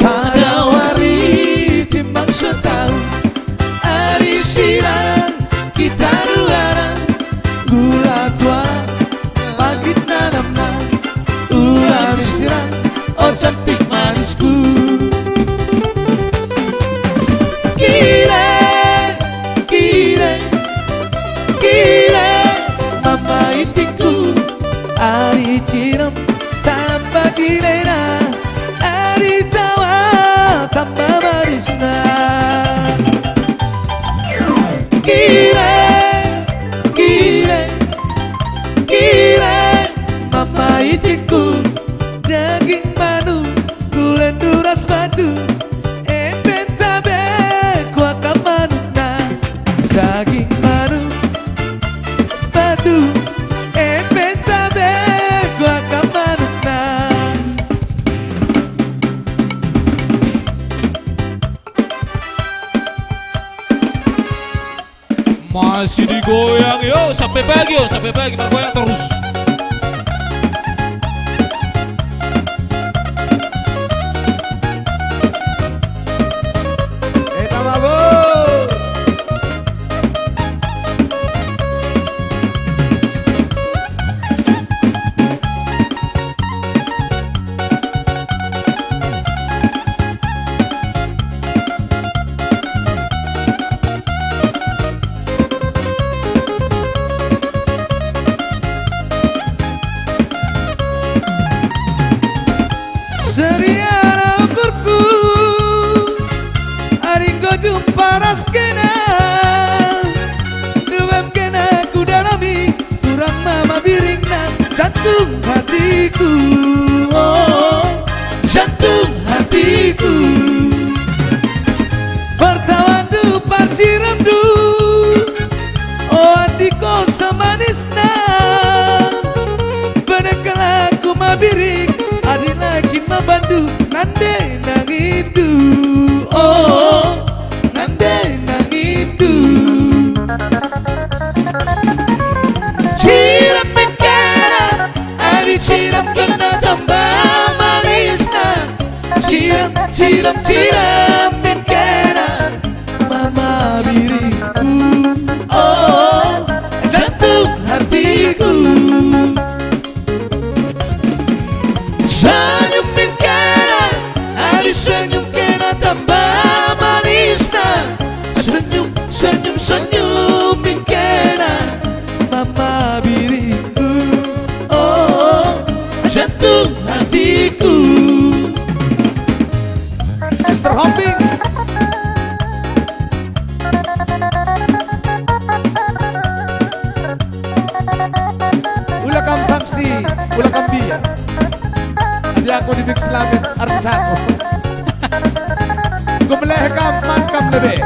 Sanawari timbang setahun Ari sirang kita luaran gula tua pagi nanamna ulah sirang oh cantik manisku kira mama itiku Ari ciram tambah dilena Ari tawa tambah manisna kira mama itiku daging manu gula duras batu pentabe kuaka manukna daging manu batu pentabe kuaka manukna Masih digoyang yo sampai pagi bergoyang terus. Seriana ukurku Ari ko jumpa raskena Dewem kena kudarami Turang mama biringna Jantung hatiku Oh jantung hatiku Pertawan du parciram du Oh adiko samanisna Benekal aku mabiring Adi lagi membantu nande nangidu oh nande nangidu ciram mekana adi ciram kena tambah manisna ciram mekana mama biriku oh jantung hatiku senyum kena, hari senyum kena tambah manisna Senyum kena, mama biriku Oh, jantung hatiku Mr. Hopping Ulah kam sanksi, ulah kam biar Di aku di mix lamin artis aku Gumleh kam man kam lebih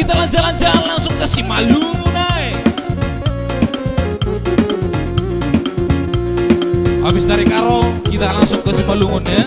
kita jalan-jalan langsung ke Simalungun naik. Habis dari Karo kita langsung ke Simalungun ya.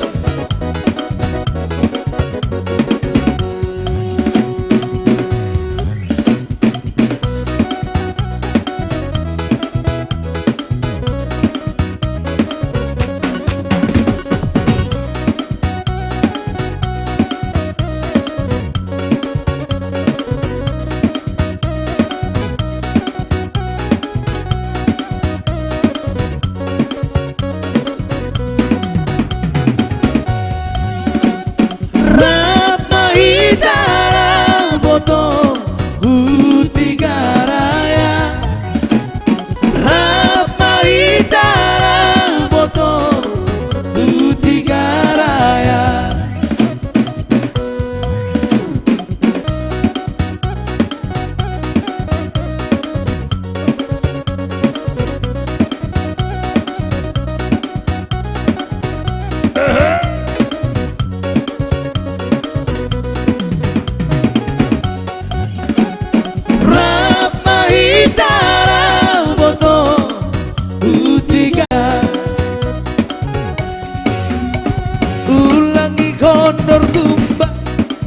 Ulangi kondor tumba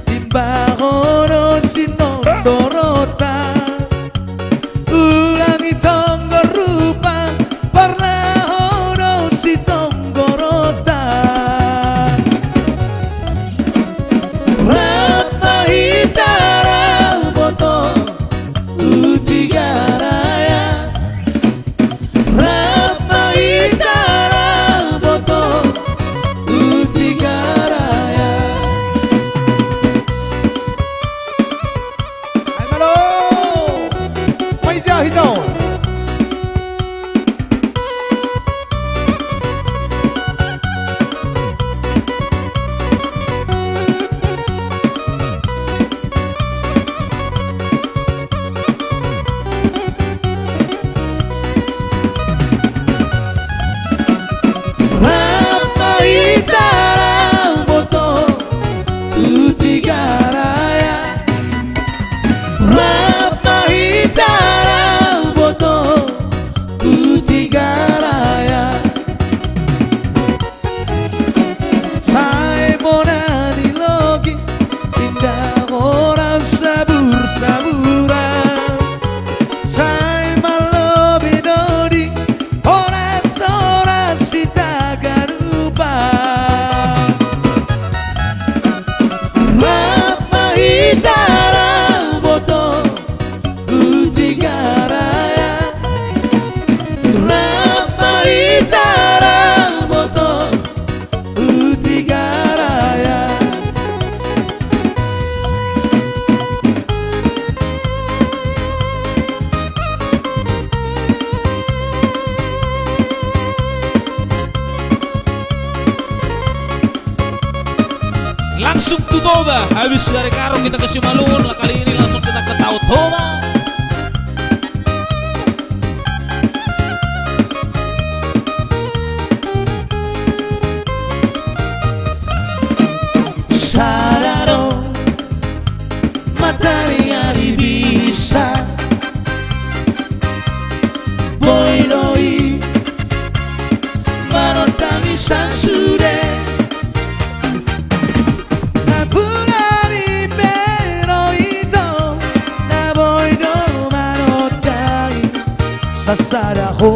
timba hono sinondorota. Ulangi tonggor rupa parla hono si tonggorota. Rapa hitara boto utigaraya. Rapa hitara boto utigaraya. Ay malo, may jahino. Rapa hitara boto utigaraya. Rapa hitara boto utigaraya. Saya monani logi indah orang sabur-saburan. Saya malobi dodi ora sita garupa. Rapa hitara boto utigaraya. Rapa hitara boto utigaraya. Langsung ke Toba. Habis dari Karo kita ke Simalungun. Kali ini langsung kita ke Tau Toba. Sararo matahari bisa boiroi manotami sansude. Napurari beroito na boiro manotai sasara ho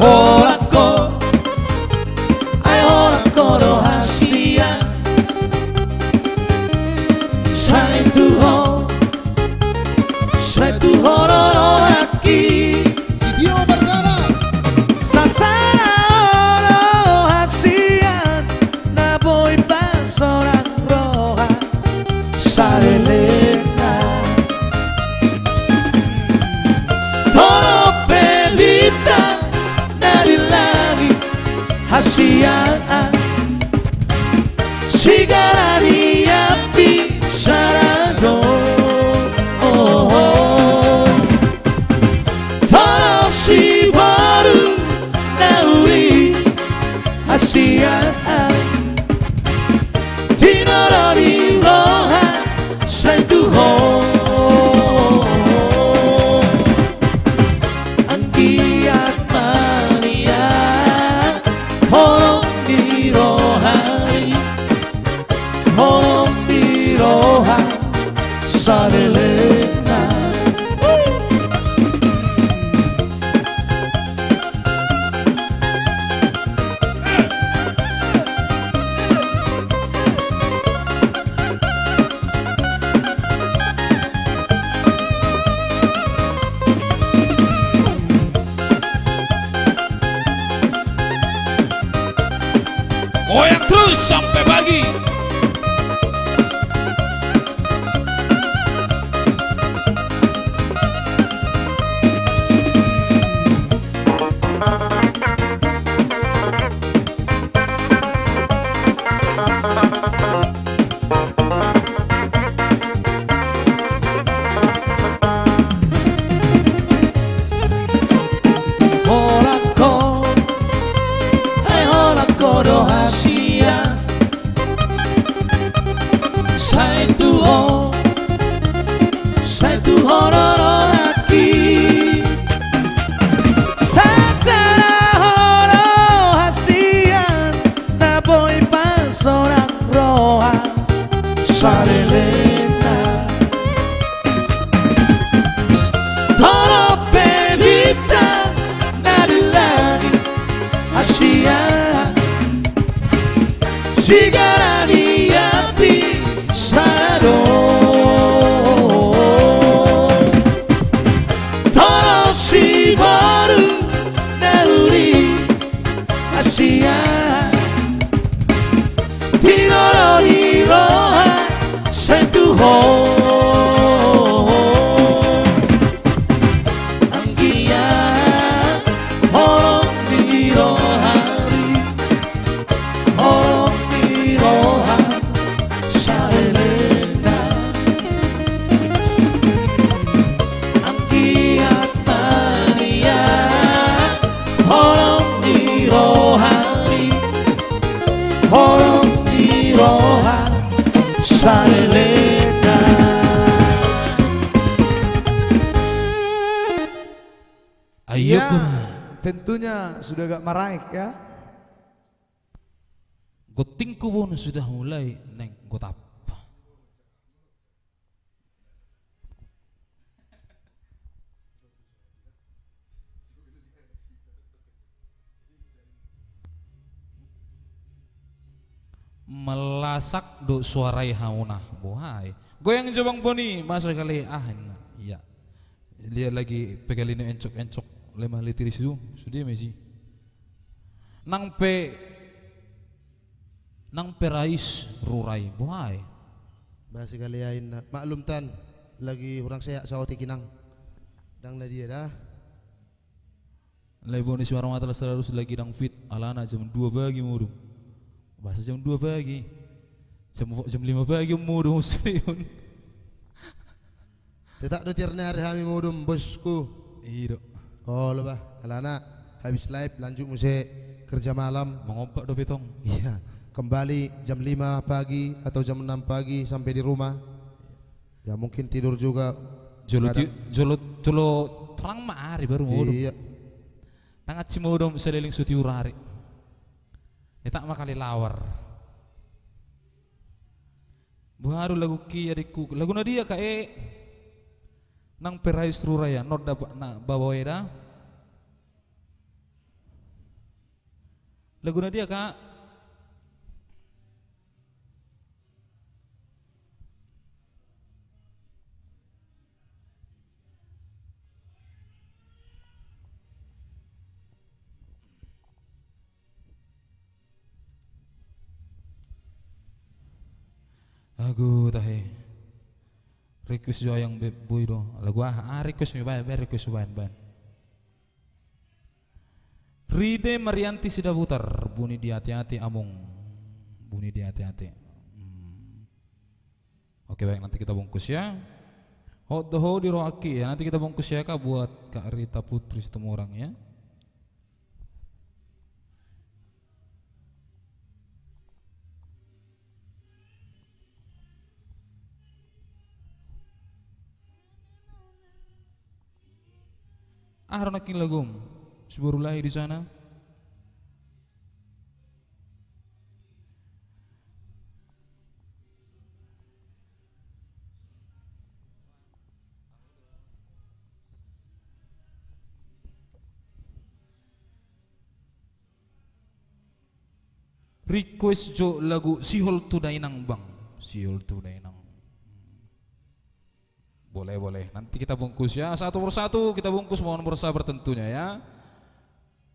horako. Ai horako no hasia sai tu hororo aki. Si Dio Vergara. Sasara oro hasian na boy pasorang roha sarelena. Salelena. Goyang terus sampai pagi. Holako, hai holako do hasia. Sai tu hororo aki. Sasara horo hasia, na boy pan sorang roa. Salelena. Toro pevita nadilani hasia. Sigarani api sarado. Toro si baru nauri hasia. Tiroro ni roha sentuho. Anggia horong di rohari. Horong di roha Salelena. Anggiat mania horong di rohari. Horong di roha Salelena. Ayo Ya, tentunya sudah gak maraik ya. gotingku pun sudah mulai neng gotap. Melasak do suarai haunah bohai. Goyang jobang poni masa kali iya. Lihat lagi pegalino encok-encok lemah litir itu sudah mesi. Nang perais rurai bohai. Bahasa kalian maklum tan lagi orang saya sawati kinang. Dang na dia dah. Lebih ni suara mata selalu lagi nang fit alana jam 2 pagi murung. Bahasa jam 2 pagi. Jam 5 pagi murung muslimun. Tidak do tiarna hari kami mudum bosku. Iya. Oh lebah alana habis live lanjut musik kerja malam. Mengopak do petong. Iya, kembali jam 5 pagi atau jam 6 pagi sampai di rumah. Ya mungkin tidur juga. Jolo terang maari baru mudum. Iya. Tangat si mudum seliling suti urari. Tak makali lawar. Baru lagu ki adikku. Lagu na dia nang perais ruraya not dapat na bawa eda. Lagu na dia kak. Aku tahe request jo yang boy do lagu request mi ban request ban Ride Marianti sudah putar bunyi di hati-hati amung bunyi di hati-hati. Oke baik nanti kita bungkus ya. Hot the ho di roaki ya nanti kita bungkus ya kak buat Kak Rita Putri semua orang ya. Ronaking lagum, seburu lahir di sana. request jo lagu Sihol Tunai Nang Bang. Sihol Tunai Nang. Boleh. Nanti kita bungkus ya, satu persatu kita bungkus, mohon bersabar tentunya ya.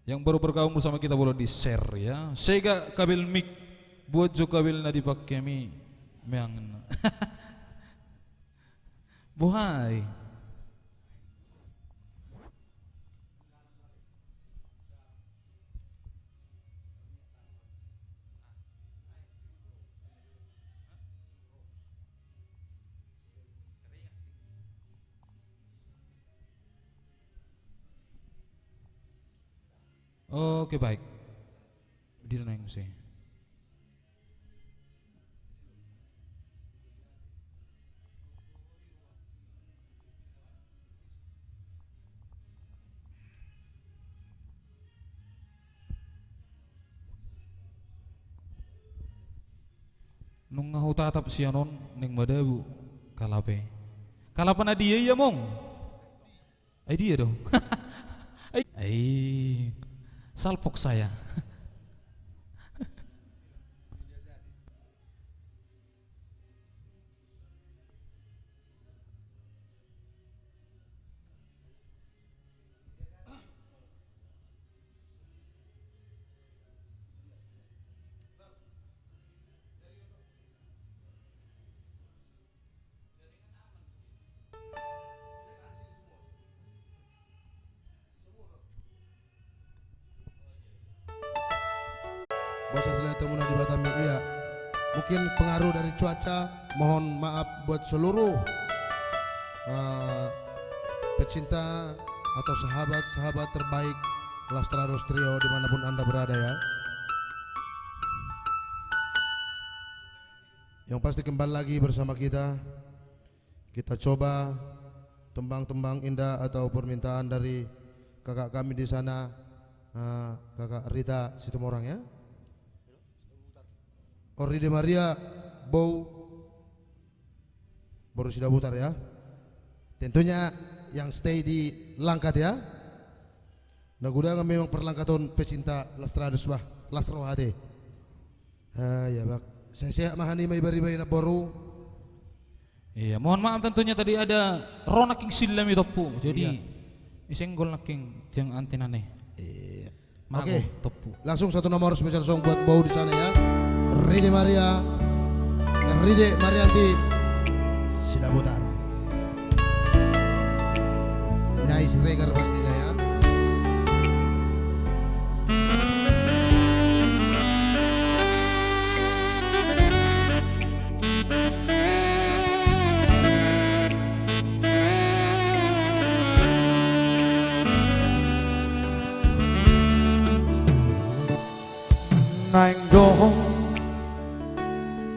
Yang baru bergabung bersama kita boleh di share ya. Sega kabel mic buat jo kabel na dipakai mi meang. Buhay. Oke baik. Di mana yang saya? Nung ngahu tatap sianon ning madabu kalape. Kalapan dia ya mong. Ay dia dong. Ay salpok saya. Bos asli temu di Batam ya. Mungkin pengaruh dari cuaca, mohon maaf buat seluruh pecinta atau sahabat-sahabat terbaik Lastrados Trio dimanapun Anda berada ya. Yang pasti kembali lagi bersama kita. Kita coba tembang-tembang indah atau permintaan dari kakak kami di sana, kakak Rita Situmorang ya. Ride Maria Bow baru sudah putar ya. Tentunya yang stay di Langkat ya. Nah gudang memang perlangkatan pecinta Lastrados bah Lasrohade. Ya bak. Saya mahani may bari-bari na boru. Iya, mohon maaf tentunya tadi ada Rona King Silam itu po. Jadi isenggol na King tiang antinane. Iya. Oke, Oke. Langsung satu nomor spesial song buat Bow di sana ya. Ride Maria, Ride Marianti sudah putar. Nyai Siregar pastinya ya. Nang dohong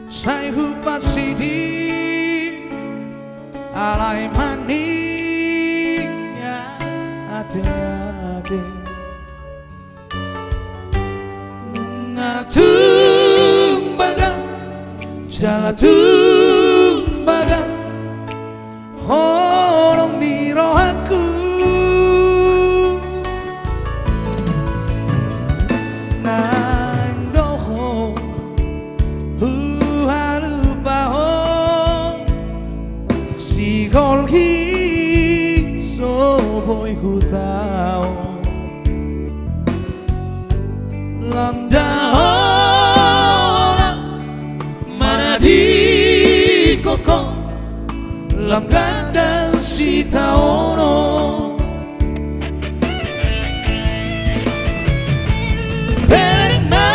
say hupasidi alai maninya ate-ate ngatung bagas jalatung bagas horong di rohaku nang dohong Sikol hi soboy ku tao lam dahona mana di koko lam ganda si taono perna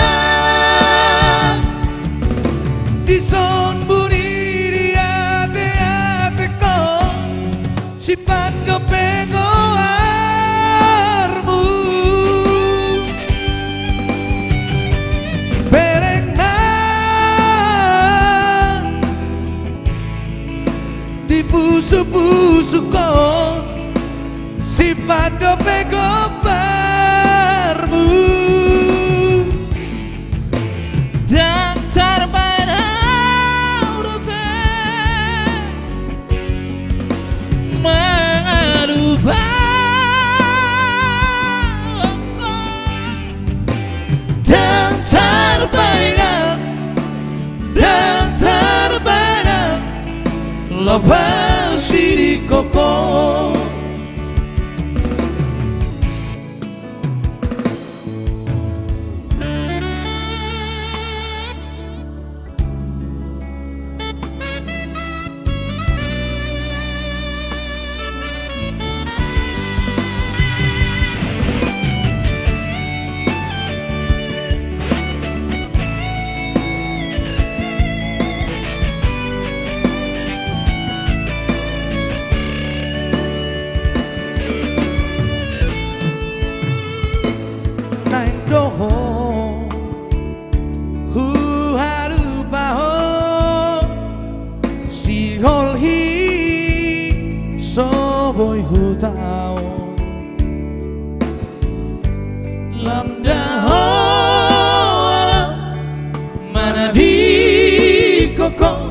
di son sifat kepego armu perena di pusu-pusu kon sifat kepego armu dan terbaik dan terbaik Lepas di koko Boy hu tao lam dahora mana di koko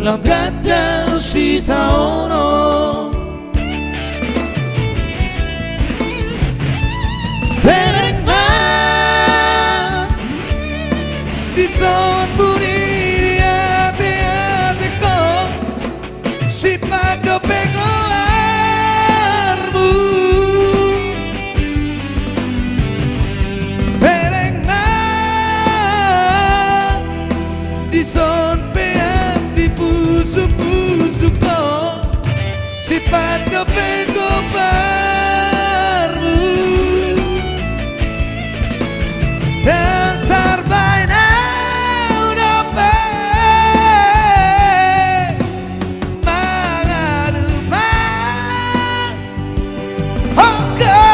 lam gada si taono perengna di son buni di hati-hatiku si pado pengo Sonpean di pusuk-pusuk ko sifat kepengoparmu dan terbaina dapat mengalumah hongko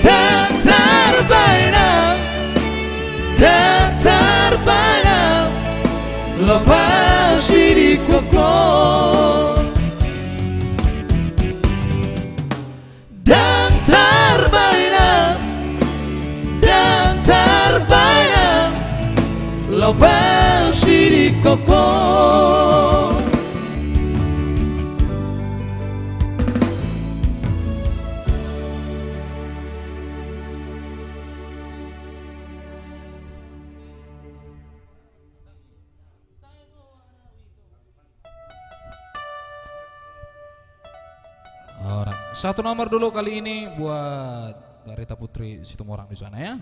dan terbaina lepas di koko dan terbaina lepas di koko Alright. Satu nomor dulu kali ini buat Rita Putri Situmorang di sana ya.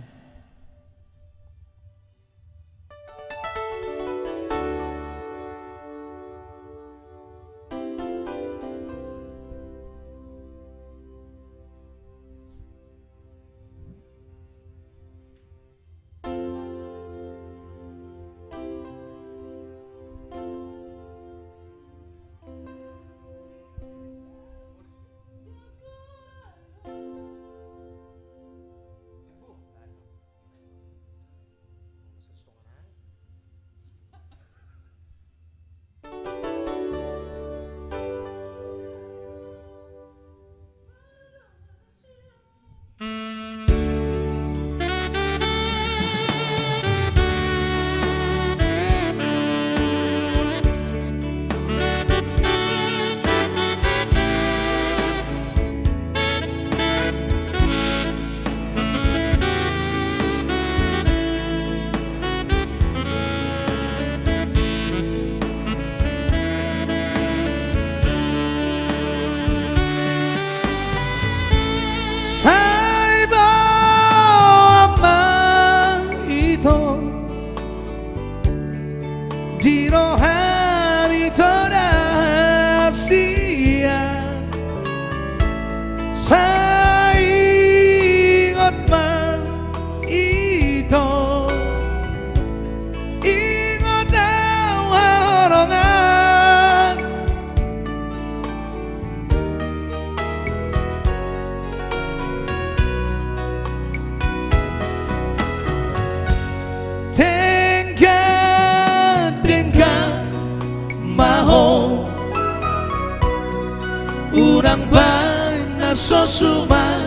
Unang bana sosuma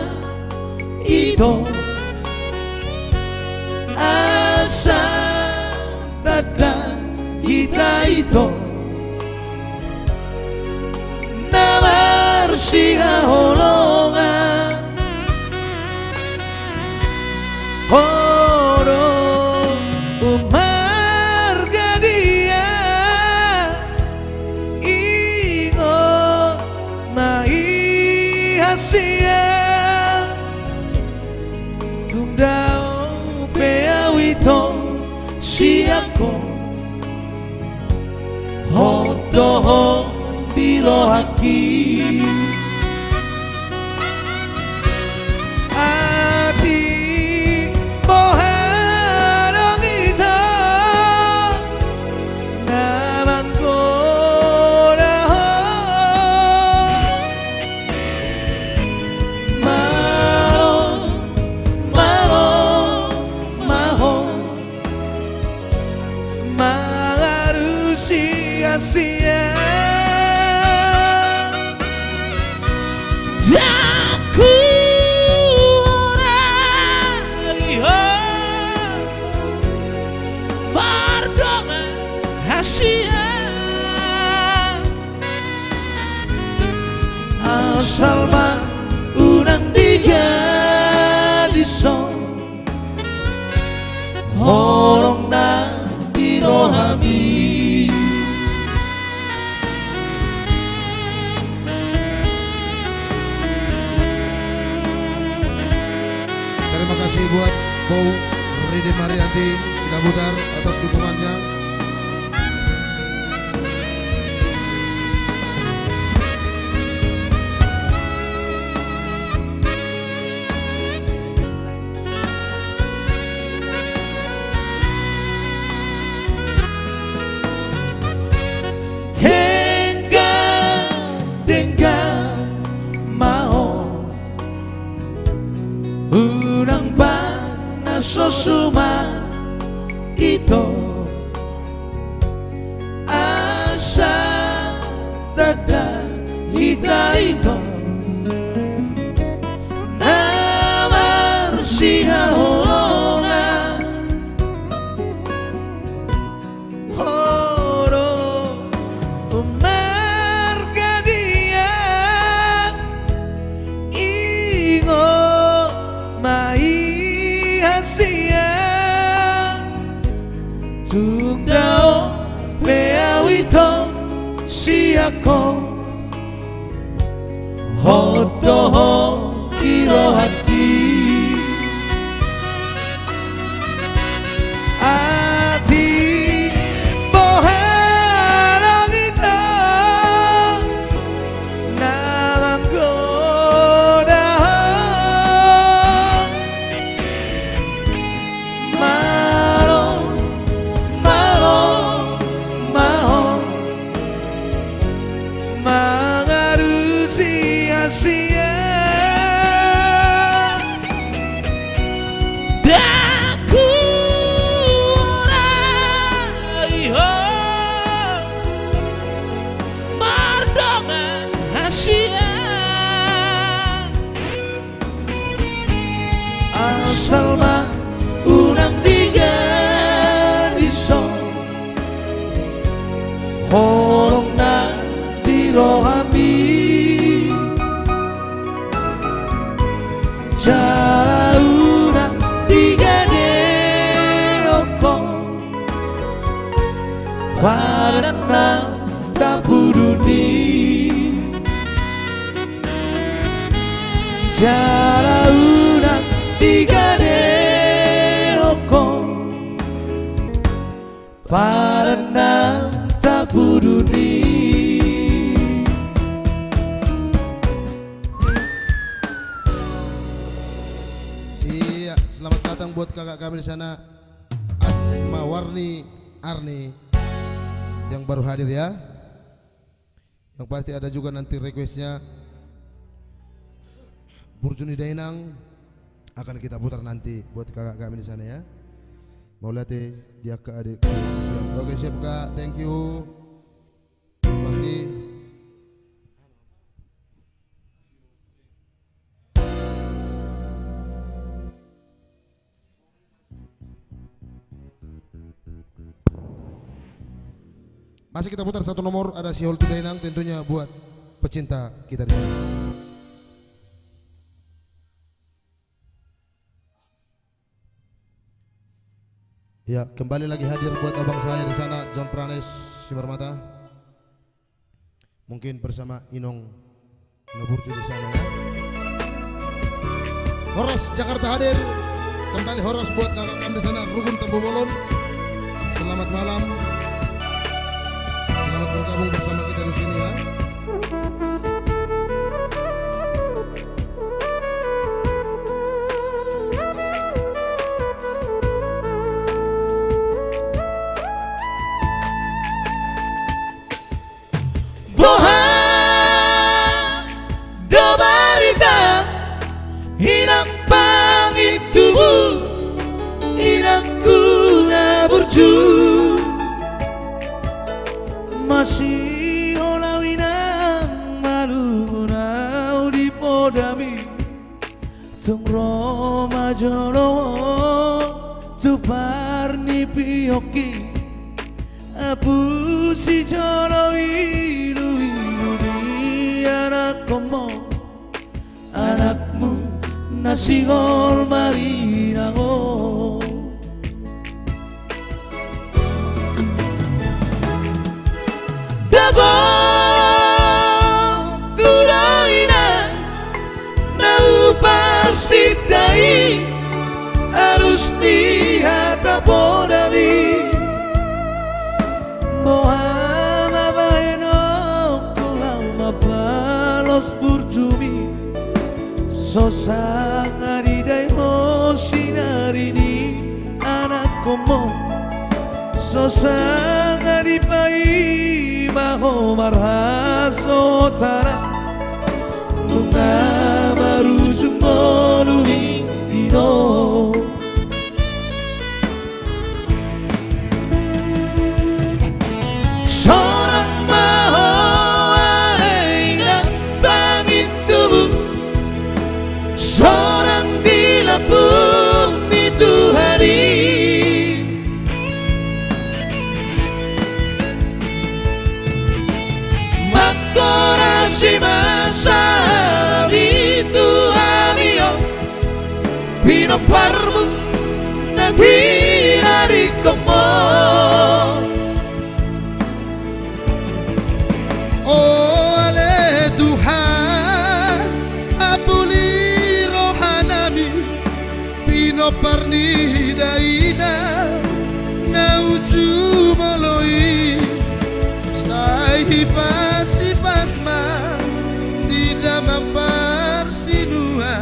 ito asa tada kita ito namar siya holongan horo umarga dia siako hoto birohaki ati boharong ito naman ko na sia-sia daku ragiho bardongan hasia asal mah unang diga disong horong na dirohami. Terima kasih buat Bau Ridi Marianti Sikabutar atas dukungannya. Tengah mau unang panas sosuma ito asa tada hita ito namar siya holongan horo umarga dia ingo mai hasia tungdao peawito siako hoto irohati ati boharong ito namang koda sia-sia daku raiho mardongan hasia asal mah unang diga disong horong na dirohami cara una tiga deoko warna tapuduni cara una tiga deoko warna tapuduni. Selamat datang buat kakak kami di sana, Asma Warni Arni yang baru hadir ya. Yang pasti ada juga nanti requestnya Burjuni Dainang akan kita putar nanti buat kakak kami di sana ya. Mau lihat dia ke adik. Oke siap kak, thank you. Pasti. Masih kita putar satu nomor, ada si Holtu Dainang tentunya buat pecinta kita di sini. Ya, kembali lagi hadir buat abang saya di sana, John Pranes Simarmata. Mungkin bersama Inong Naburju di sana ya. Horas Jakarta hadir. Kembali Horas buat kakak kami di sana, Rugun Tambu Bolon. Selamat malam. Selamat bergabung bersama kita di sini ya. Boha do barita hinang pangitumu hinang kuna burju masih olawinang malu nau di podami tung Roma jolo tu parni pioki apu si jolo ilu di anakmu anakmu nasigol marinago dabo tuloina nau pasitai harus dihata podami Mohama baeno kulau mapalos burjumi sosanga di daimo sinarini anak komo sosanga di pai maho marhaso tara nunga marujung molumi ino seorang maho alaina pamit tubuh seorang dilapung itu hari makorasi masa itu hamio pino parmu nanti dari komo Oh ale Tuhan apuli rohanami pino parni daina nauju moloi sai pasi pasma di damang parsinua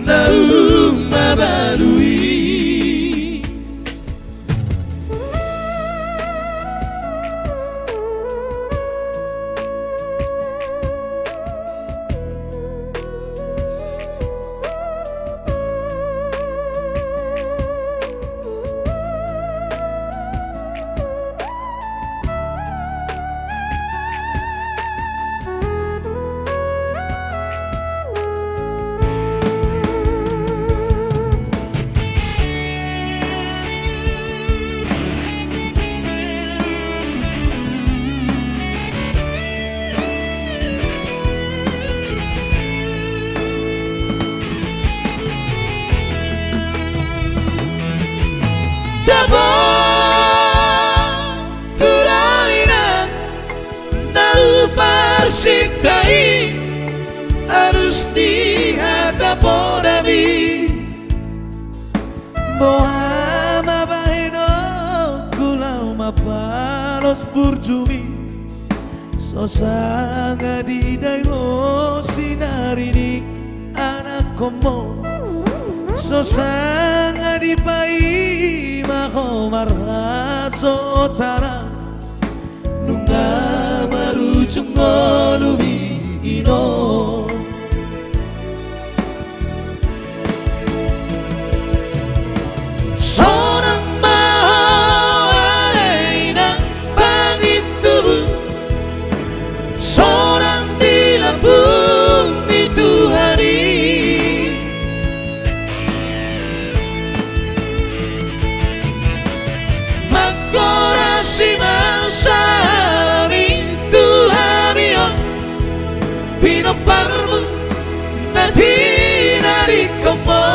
nau mabalui dabo turaina nau parsitai harus dihata podami Mohama baeno kulau mapalos burjumi sosanga di daimo sinarini anak komo sosanga di pai maho marhaso tara nunga marujung ngolumi ino seorang maho alaina pangitubu seorang dilapung itu hari makorasi masa itu hamio pino parmu nanti dari komo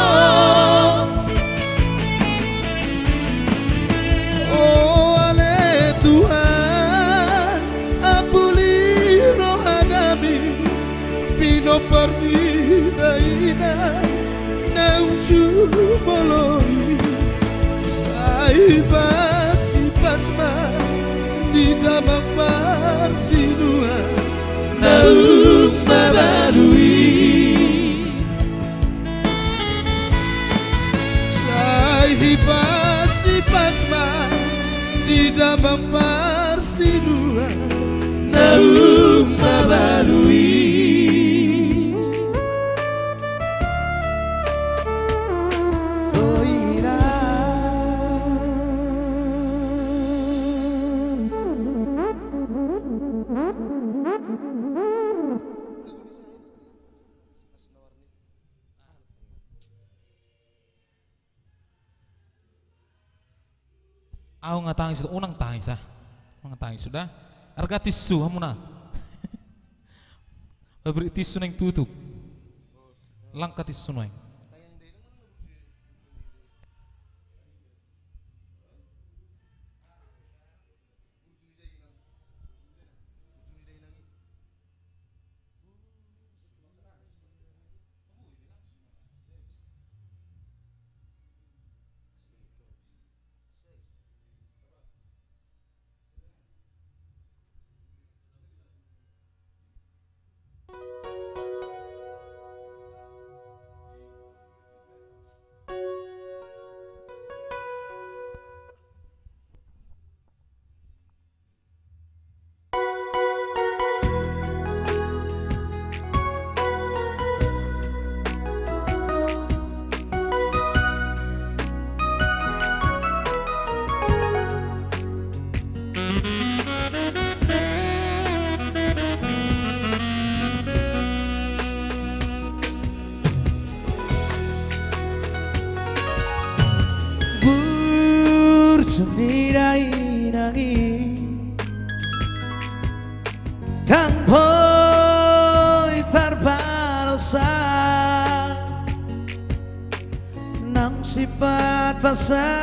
Oh ale Tuhan apuli rohanami pino parni daina nauju moloi sai pasi di dalam persiduhan Naum mabalui Aku nggak tangis, unang tangis unang tangis sudah. Harga tisu kamu nah. Beri tisu neng tutup. Langkah tisu neng. Bercemirai nangis tanpa terbalasa nang sifat tasaraan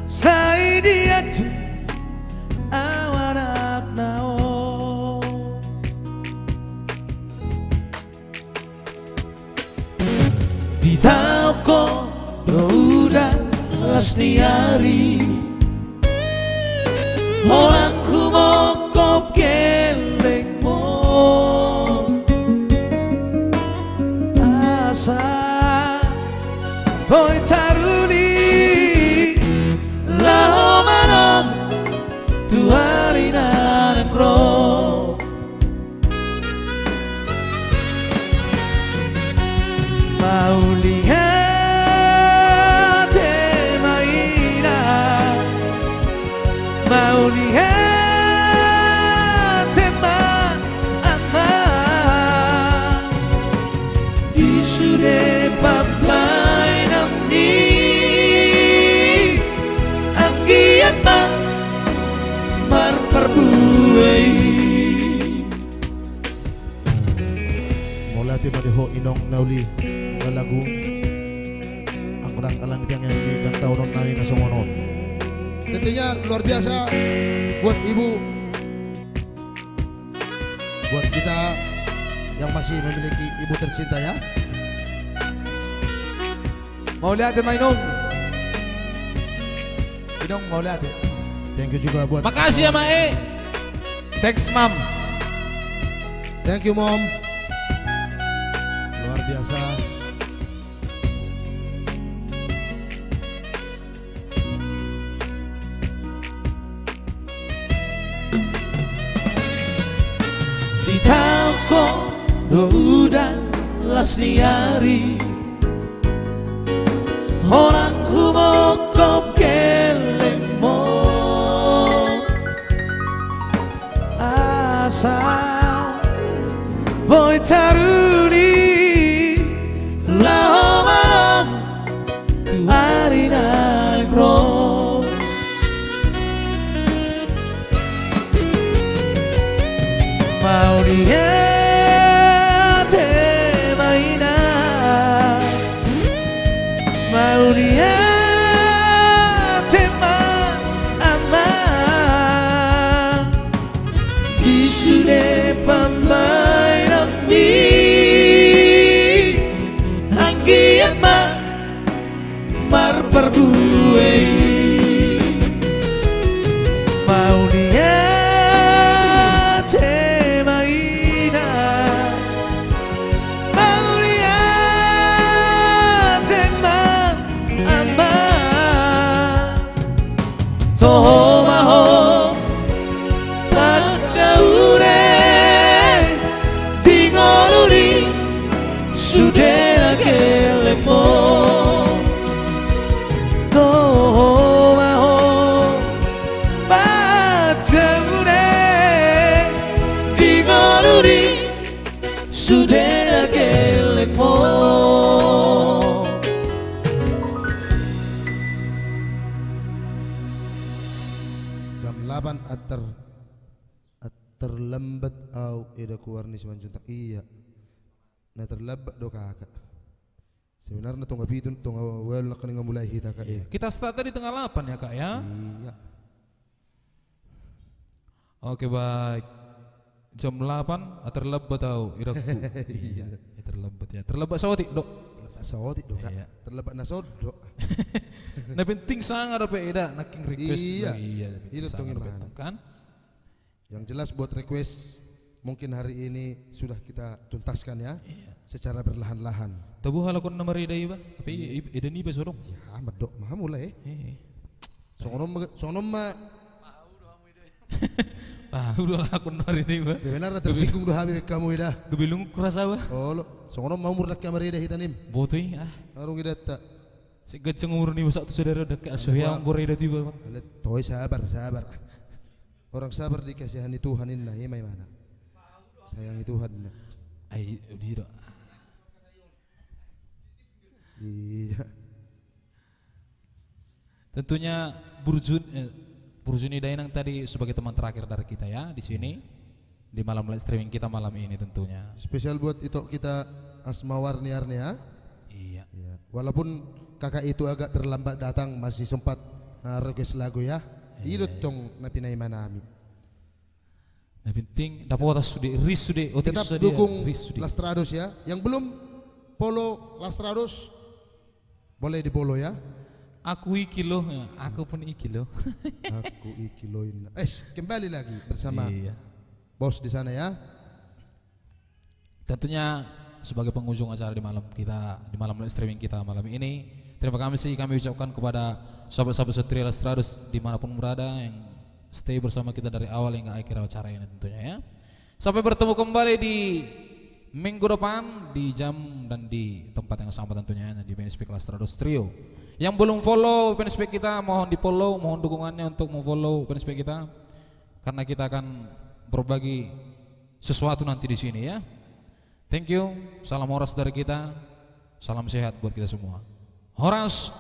sai dia tu awanak nao Bitau ko udah lasniari orang ku mokop gelengmu asa boy taruni lao manam tuari nanem ro mau lihat maina mau lihat ama isude papai namni anggiat mar perbuai mulai tiba ho inong nauli lagu ang kurang alam yang dan tahun nawi na songonon. Tentunya luar biasa buat ibu, buat kita yang masih memiliki ibu tercinta ya. Mau lihat Inong? Inong mau lihat? Thank you juga buat. makasih ya Mae. Thanks Mam. Thank you mom. Luar biasa. Di tauko udah lasniari orang ku mokop gelengmo asa boy taruni lao malam tuari nagro mau lihat maina mau lihat ama isude pamai nami anggiat mar perbuai mau lihat ama jam 8 terlambat au ida keluar nih semanjuntak iya na terlambat do kakak sebenarnya tunggu pitun tunggu wel nak mulai hita kak iya Kita start tadi tengah 8 ya kak ya. iya Oke baik. Jam 8 terlambat tahu iraku. Iya. Terlambat ya. Terlambat sawati dok. terlambat sawati do kak Iya. terlambat nasod do Nah penting sangat apa eda naking request. Iya. Iya. Itu tunggu mana Kan? yang jelas buat request mungkin hari ini sudah kita tuntaskan ya Iya. secara perlahan-lahan Tabu halakon nomor ida iba. Tapi ida ni ba sorong. ya medok mah mulai sonom ma Udah lakon nomor ini ba. sebenarnya tersinggung doh habis kamu ida Kebilung kurasa ba. oh lo sonom mau murdak kamar ida hitanim Botoy arung ida tak Si gajeng umur ni satu saudara dekat soya gore ida tiba ba. alet toy sabar orang sabar dikasihani Tuhan inna ya mana sayangi Tuhan inna. Ai di dok. Iya Tentunya Burjuni Dainang tadi sebagai teman terakhir dari kita ya di sini di malam live streaming kita malam ini tentunya. spesial buat itu kita Asmawarni Arnia Iya. ya. Walaupun kakak itu agak terlambat datang masih sempat request lagu ya itu tong napinay manami Nah penting dapat atas sudah ris sudah tetap dukung Lastrados ya yang belum follow Lastrados boleh di follow ya Aku ikilo, aku pun ikilo. aku ikiloin kembali lagi bersama Iya. bos di sana ya Tentunya sebagai pengunjung acara di malam kita di malam live streaming kita malam ini, terima kasih kami ucapkan kepada sahabat-sahabat setia Lastrados dimanapun berada yang stay bersama kita dari awal hingga akhir acara ini tentunya ya. Sampai bertemu kembali di minggu depan di jam dan di tempat yang sama tentunya di Fanspeak Lastrados Trio. Yang belum follow Fanspeak kita mohon di follow, mohon dukungannya untuk memfollow Fanspeak kita karena kita akan berbagi sesuatu nanti di sini ya. Thank you, salam Horas dari kita, salam sehat buat kita semua. Horas.